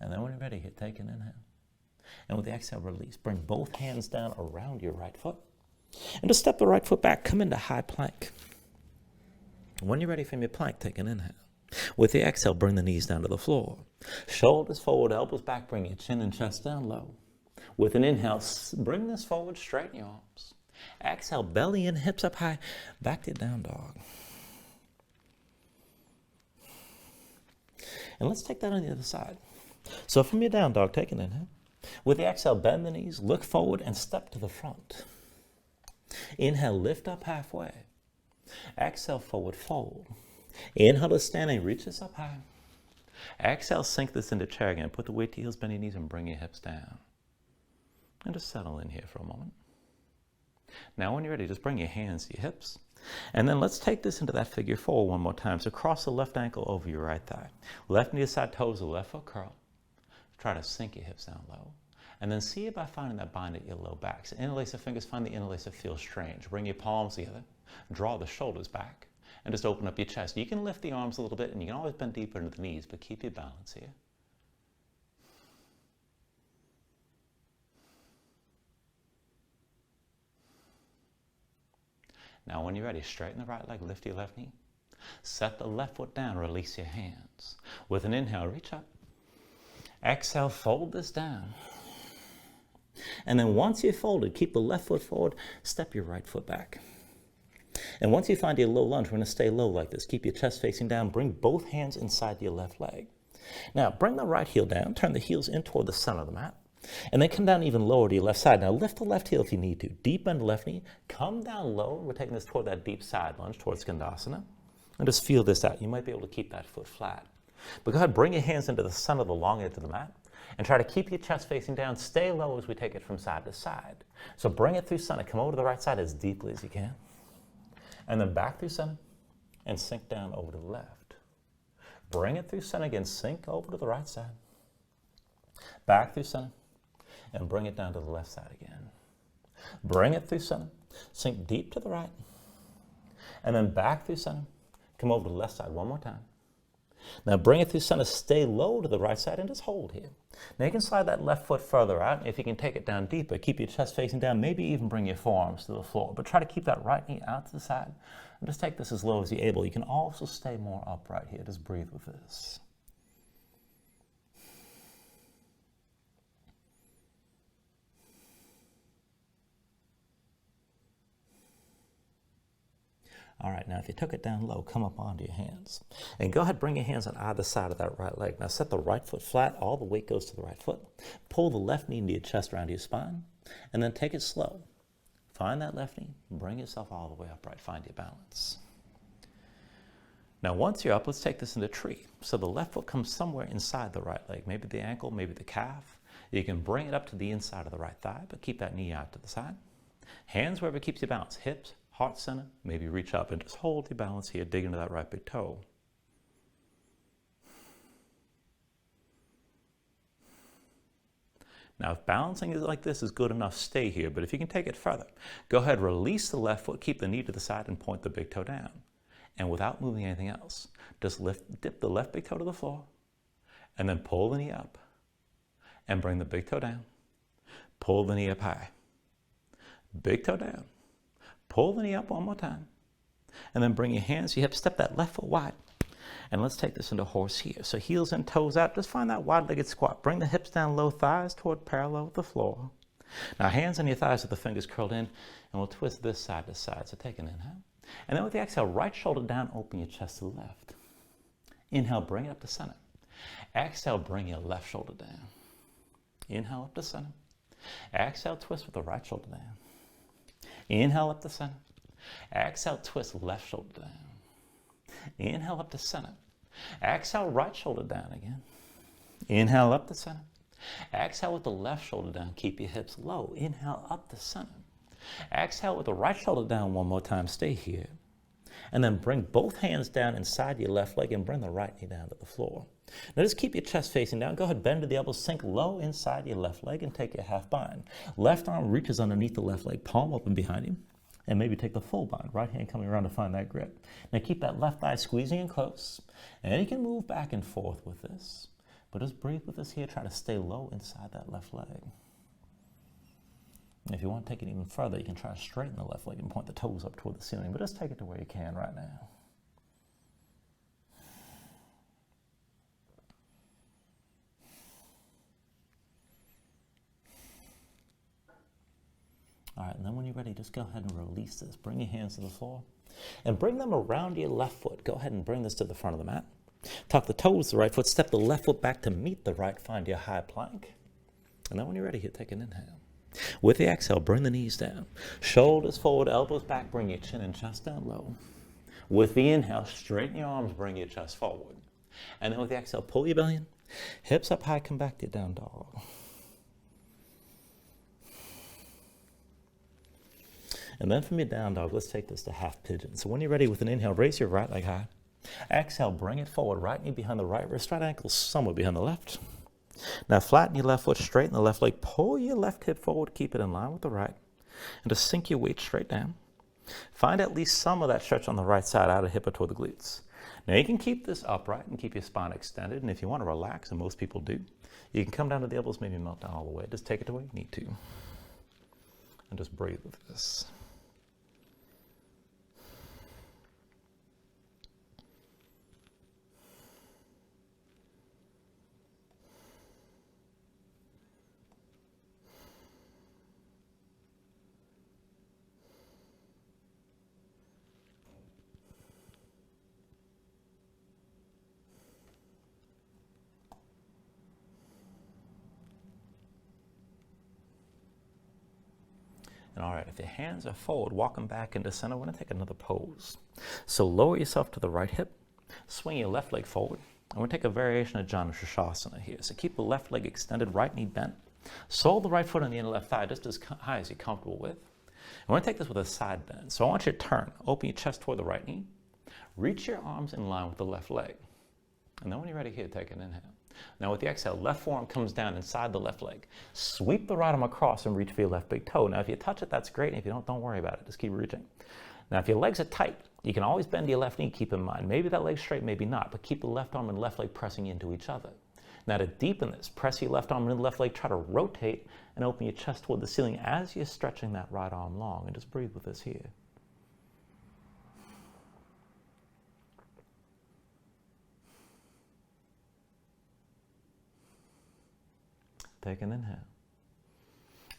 S1: And then when you're ready, take an inhale. And with the exhale, release. Bring both hands down around your right foot. And just step the right foot back. Come into high plank. When you're ready from your plank, take an inhale. With the exhale, bring the knees down to the floor. Shoulders forward, elbows back. Bring your chin and chest down low. With an inhale, bring this forward, straighten your arms. Exhale, belly in, hips up high. Back to your down dog. And let's take that on the other side. So from your down dog, take an inhale. With the exhale, bend the knees, look forward, and step to the front. Inhale, lift up halfway. Exhale, forward fold. Inhale to standing, reach this up high. Exhale, sink this into chair again. Put the weight to heels, bend your knees, and bring your hips down. And just settle in here for a moment. Now when you're ready, just bring your hands to your hips. And then let's take this into that figure four one more time. So cross the left ankle over your right thigh. Left knee to side, toes, the left foot curl. Try to sink your hips down low. And then see about finding that bind at your low back. So interlace the fingers, find the interlace that feels strange. Bring your palms together. Draw the shoulders back. And just open up your chest. You can lift the arms a little bit, and you can always bend deeper into the knees, but keep your balance here. Now when you're ready, straighten the right leg, lift your left knee. Set the left foot down, release your hands. With an inhale, reach up. Exhale, fold this down. And then once you're folded, keep the left foot forward, step your right foot back. And once you find your low lunge, we're going to stay low like this. Keep your chest facing down, bring both hands inside your left leg. Now bring the right heel down, turn the heels in toward the center of the mat. And then come down even lower to your left side. Now lift the left heel if you need to. Deep bend the left knee. Come down low. We're taking this toward that deep side lunge, towards Skandasana. And just feel this out. You might be able to keep that foot flat. But go ahead, bring your hands into the center of the long edge of the mat. And try to keep your chest facing down. Stay low as we take it from side to side. So bring it through center. Come over to the right side as deeply as you can. And then back through center. And sink down over to the left. Bring it through center again. Sink over to the right side. Back through center. And bring it down to the left side again. Bring it through center. Sink deep to the right. And then back through center. Come over to the left side one more time. Now bring it through center, stay low to the right side, and just hold here. Now you can slide that left foot further out. If you can take it down deeper, keep your chest facing down, maybe even bring your forearms to the floor. But try to keep that right knee out to the side. And just take this as low as you're able. You can also stay more upright here. Just breathe with this. All right, now if you took it down low, come up onto your hands. And go ahead, bring your hands on either side of that right leg. Now set the right foot flat, all the weight goes to the right foot. Pull the left knee into your chest around your spine, and then take it slow. Find that left knee, bring yourself all the way upright, find your balance. Now once you're up, let's take this into tree. So the left foot comes somewhere inside the right leg, maybe the ankle, maybe the calf. You can bring it up to the inside of the right thigh, but keep that knee out to the side. Hands wherever it keeps you balanced, hips, heart center, maybe reach up and just hold your balance here, dig into that right big toe. Now if balancing is like this is good enough, stay here, but if you can take it further, go ahead, release the left foot, keep the knee to the side and point the big toe down. And without moving anything else, just dip the left big toe to the floor and then pull the knee up and bring the big toe down. Pull the knee up high. Big toe down. Pull the knee up one more time. And then bring your hands, your hips, step that left foot wide. And let's take this into horse here. So heels and toes out, just find that wide-legged squat. Bring the hips down low, thighs toward parallel with the floor. Now hands on your thighs with the fingers curled in, and we'll twist this side to side. So take an inhale. And then with the exhale, right shoulder down, open your chest to the left. Inhale, bring it up to center. Exhale, bring your left shoulder down. Inhale up to center. Exhale, twist with the right shoulder down. Inhale up to center. Exhale, twist left shoulder down. Inhale up to center. Exhale, right shoulder down again. Inhale up to center. Exhale with the left shoulder down. Keep your hips low. Inhale up to center. Exhale with the right shoulder down one more time. Stay here. And then bring both hands down inside your left leg and bring the right knee down to the floor. Now just keep your chest facing down. Go ahead, bend to the elbows, sink low inside your left leg and take your half bind. Left arm reaches underneath the left leg, palm open behind you. And maybe take the full bind, right hand coming around to find that grip. Now keep that left thigh squeezing in close. And you can move back and forth with this. But just breathe with us here. Try to stay low inside that left leg. And if you want to take it even further, you can try to straighten the left leg and point the toes up toward the ceiling. But just take it to where you can right now. All right, and then when you're ready, just go ahead and release this. Bring your hands to the floor and bring them around your left foot. Go ahead and bring this to the front of the mat. Tuck the toes to the right foot. Step the left foot back to meet the right. Find your high plank. And then when you're ready, here, take an inhale. With the exhale, bring the knees down. Shoulders forward, elbows back. Bring your chin and chest down low. With the inhale, straighten your arms. Bring your chest forward. And then with the exhale, pull your belly in. Hips up high, come back to your down dog. And then from your down dog, let's take this to half pigeon. So when you're ready with an inhale, raise your right leg high. Exhale, bring it forward. Right knee behind the right wrist, right ankle somewhere behind the left. Now flatten your left foot, straighten the left leg. Pull your left hip forward, keep it in line with the right. And just sink your weight straight down. Find at least some of that stretch on the right side out of hip or toward the glutes. Now you can keep this upright and keep your spine extended. And if you want to relax, and most people do, you can come down to the elbows, maybe melt down all the way. Just take it to where you need to. And just breathe with this. And all right, if your hands are forward, walk them back into center. We're going to take another pose. So lower yourself to the right hip, swing your left leg forward. And we're going to take a variation of Janu Shirshasana here. So keep the left leg extended, right knee bent. Sole the right foot on the inner left thigh, just as high as you're comfortable with. And we're going to take this with a side bend. So I want you to turn, open your chest toward the right knee. Reach your arms in line with the left leg. And then when you're ready here, take an inhale. Now with the exhale, left forearm comes down inside the left leg. Sweep the right arm across and reach for your left big toe. Now if you touch it, that's great. And if you don't worry about it. Just keep reaching. Now, if your legs are tight, you can always bend your left knee, keep in mind. Maybe that leg's straight, maybe not, but keep the left arm and left leg pressing into each other. Now, to deepen this, press your left arm into the left leg, try to rotate and open your chest toward the ceiling as you're stretching that right arm long, and just breathe with us here. Take an inhale.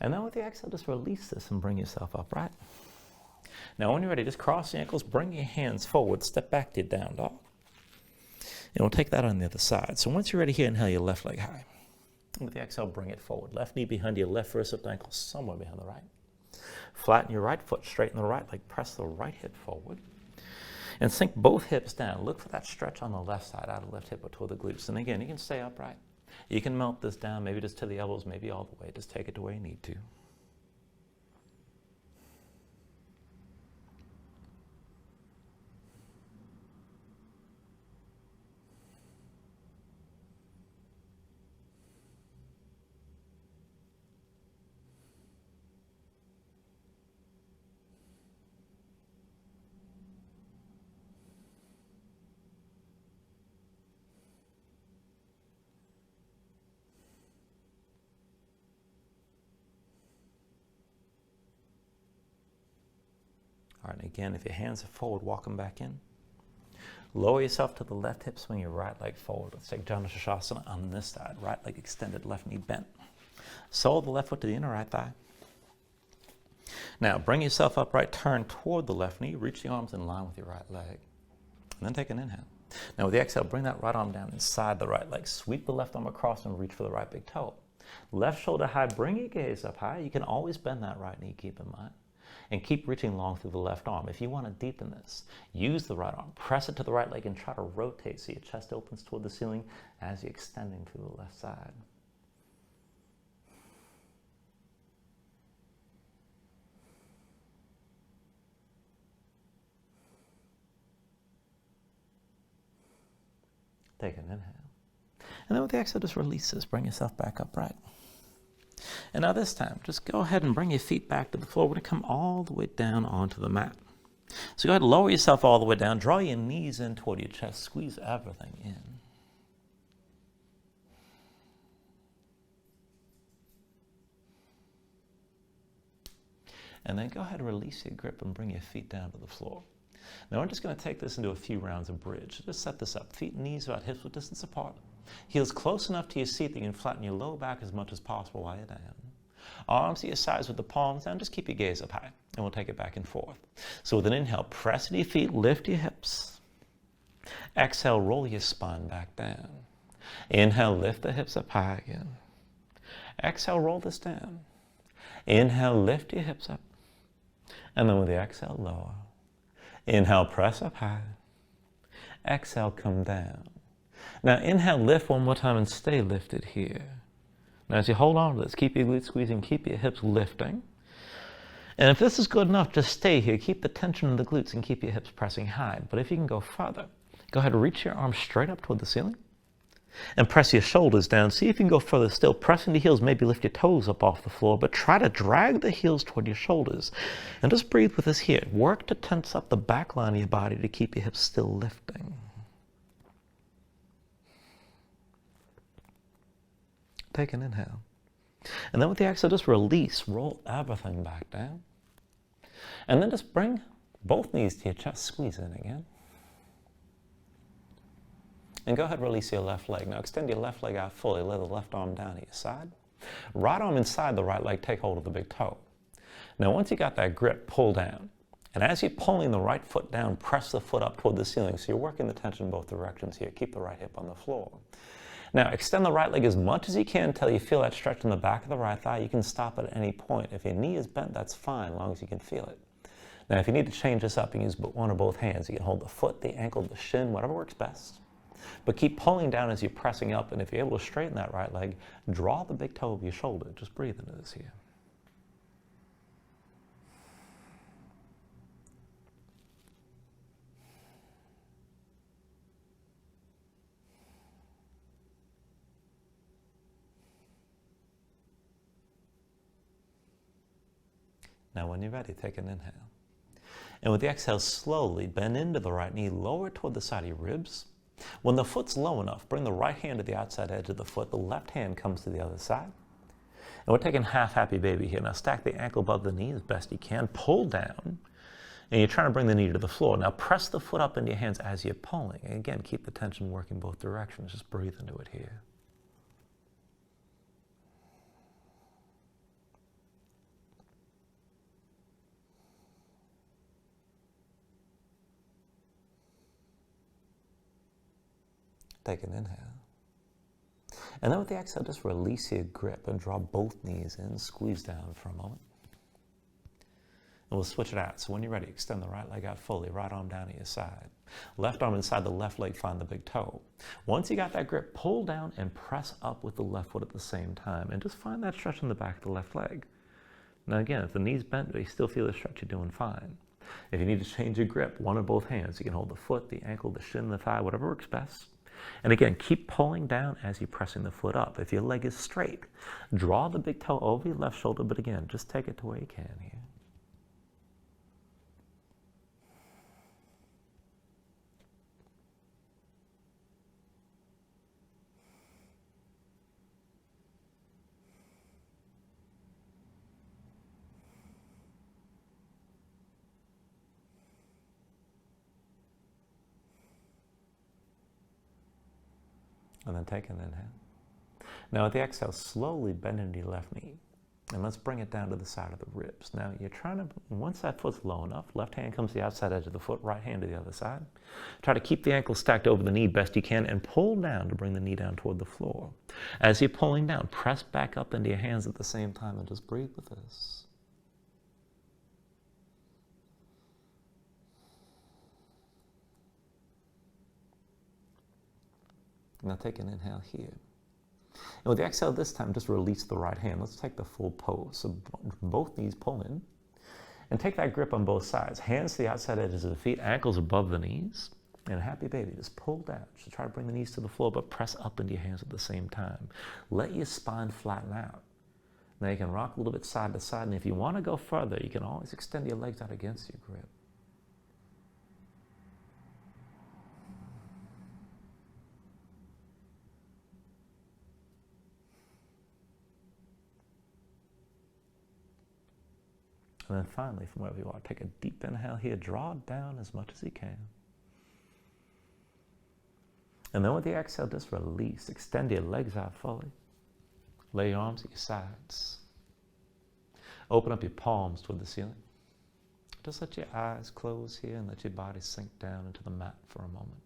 S1: And then with the exhale, just release this and bring yourself upright. Now, when you're ready, just cross the ankles, bring your hands forward, step back to your down dog. And we'll take that on the other side. So once you're ready here, inhale your left leg high. And with the exhale, bring it forward. Left knee behind your left wrist, up the ankle somewhere behind the right. Flatten your right foot, straighten the right leg, press the right hip forward. And sink both hips down. Look for that stretch on the left side, out of the left hip or toward the glutes. And again, you can stay upright. You can melt this down, maybe just to the elbows, maybe all the way. Just take it to where you need to. All right, and again, if your hands are forward, walk them back in. Lower yourself to the left hip, swing your right leg forward. Let's take Janu Shasana on this side. Right leg extended, left knee bent. Sole the left foot to the inner right thigh. Now, bring yourself upright, turn toward the left knee, reach the arms in line with your right leg. And then take an inhale. Now, with the exhale, bring that right arm down inside the right leg. Sweep the left arm across and reach for the right big toe. Left shoulder high, bring your gaze up high. You can always bend that right knee, keep in mind. And keep reaching long through the left arm. If you want to deepen this, use the right arm, press it to the right leg, and try to rotate so your chest opens toward the ceiling as you're extending through the left side. Take an inhale. And then with the exhale, just release this. Bring yourself back upright. And now this time, just go ahead and bring your feet back to the floor. We're going to come all the way down onto the mat. So go ahead and lower yourself all the way down. Draw your knees in toward your chest. Squeeze everything in. And then go ahead and release your grip and bring your feet down to the floor. Now we're just going to take this into a few rounds of bridge. Just set this up. Feet and knees about hips width distance apart. Heels close enough to your seat that you can flatten your low back as much as possible while you're down. Arms to your sides with the palms down. Just keep your gaze up high, and we'll take it back and forth. So with an inhale, press into your feet, lift your hips. Exhale, roll your spine back down. Inhale, lift the hips up high again. Exhale, roll this down. Inhale, lift your hips up. And then with the exhale, lower. Inhale, press up high. Exhale, come down. Now inhale, lift one more time and stay lifted here. Now as you hold on to this, keep your glutes squeezing, keep your hips lifting. And if this is good enough, just stay here. Keep the tension in the glutes and keep your hips pressing high. But if you can go further, go ahead and reach your arms straight up toward the ceiling and press your shoulders down. See if you can go further still. Press into heels, maybe lift your toes up off the floor, but try to drag the heels toward your shoulders. And just breathe with us here. Work to tense up the back line of your body to keep your hips still lifting. Take an inhale. And then with the exhale, just release. Roll everything back down. And then just bring both knees to your chest. Squeeze in again. And go ahead and release your left leg. Now extend your left leg out fully. Lay the left arm down at your side. Right arm inside the right leg. Take hold of the big toe. Now once you got that grip, pull down. And as you're pulling the right foot down, press the foot up toward the ceiling. So you're working the tension in both directions here. Keep the right hip on the floor. Now, extend the right leg as much as you can until you feel that stretch in the back of the right thigh. You can stop at any point. If your knee is bent, that's fine, as long as you can feel it. Now, if you need to change this up, you can use one or both hands. You can hold the foot, the ankle, the shin, whatever works best. But keep pulling down as you're pressing up, and if you're able to straighten that right leg, draw the big toe of your shoulder. Just breathe into this here. Now when you're ready, take an inhale. And with the exhale, slowly bend into the right knee, lower it toward the side of your ribs. When the foot's low enough, bring the right hand to the outside edge of the foot. The left hand comes to the other side. And we're taking half happy baby here. Now stack the ankle above the knee as best you can. Pull down. And you're trying to bring the knee to the floor. Now press the foot up into your hands as you're pulling. And again, keep the tension working both directions. Just breathe into it here. Take an inhale. And then with the exhale, just release your grip and draw both knees in, squeeze down for a moment. And we'll switch it out. So when you're ready, extend the right leg out fully, right arm down to your side. Left arm inside the left leg, find the big toe. Once you got that grip, pull down and press up with the left foot at the same time. And just find that stretch in the back of the left leg. Now again, if the knee's bent, but you still feel the stretch, you're doing fine. If you need to change your grip, one of both hands. You can hold the foot, the ankle, the shin, the thigh, whatever works best. And again, keep pulling down as you're pressing the foot up. If your leg is straight, draw the big toe over your left shoulder, but again, just take it to where you can here. And then take an inhale. Now with the exhale, slowly bend into your left knee. And let's bring it down to the side of the ribs. Now you're trying to, once that foot's low enough, left hand comes to the outside edge of the foot, right hand to the other side. Try to keep the ankle stacked over the knee best you can and pull down to bring the knee down toward the floor. As you're pulling down, press back up into your hands at the same time and just breathe with this. Now take an inhale here. And with the exhale this time, just release the right hand. Let's take the full pose. So both knees pull in. And take that grip on both sides. Hands to the outside edges of the feet, ankles above the knees. And a happy baby, just pull down. Just try to bring the knees to the floor, but press up into your hands at the same time. Let your spine flatten out. Now you can rock a little bit side to side. And if you want to go further, you can always extend your legs out against your grip. And then finally, from wherever you are, take a deep inhale here, draw it down as much as you can. And then with the exhale, just release. Extend your legs out fully. Lay your arms at your sides. Open up your palms toward the ceiling. Just let your eyes close here and let your body sink down into the mat for a moment.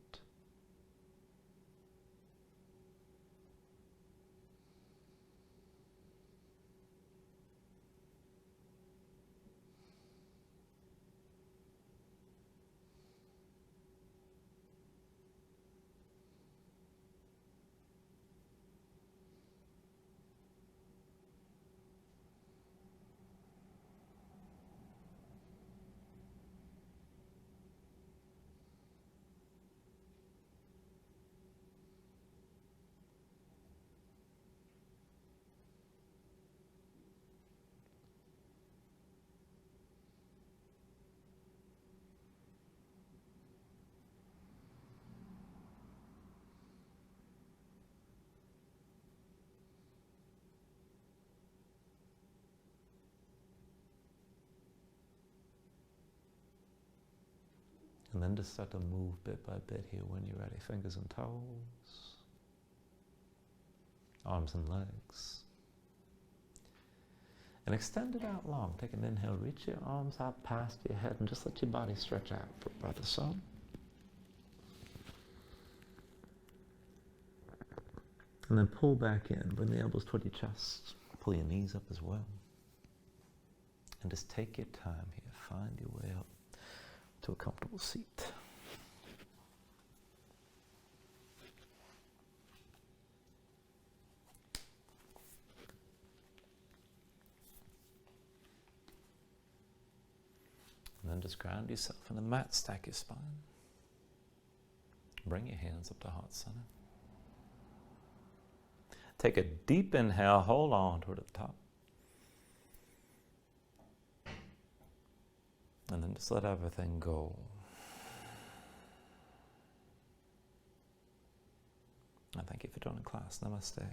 S1: And then just start to move bit by bit here when you're ready. Fingers and toes, arms and legs. And extend it out long. Take an inhale, reach your arms out past your head and just let your body stretch out for a breath or so. And then pull back in, bring the elbows toward your chest. Pull your knees up as well. And just take your time here. Find your way up to a comfortable seat. And then just ground yourself in the mat, stack your spine. Bring your hands up to heart center. Take a deep inhale, hold on toward the top. And then just let everything go. I thank you for joining class. Namaste.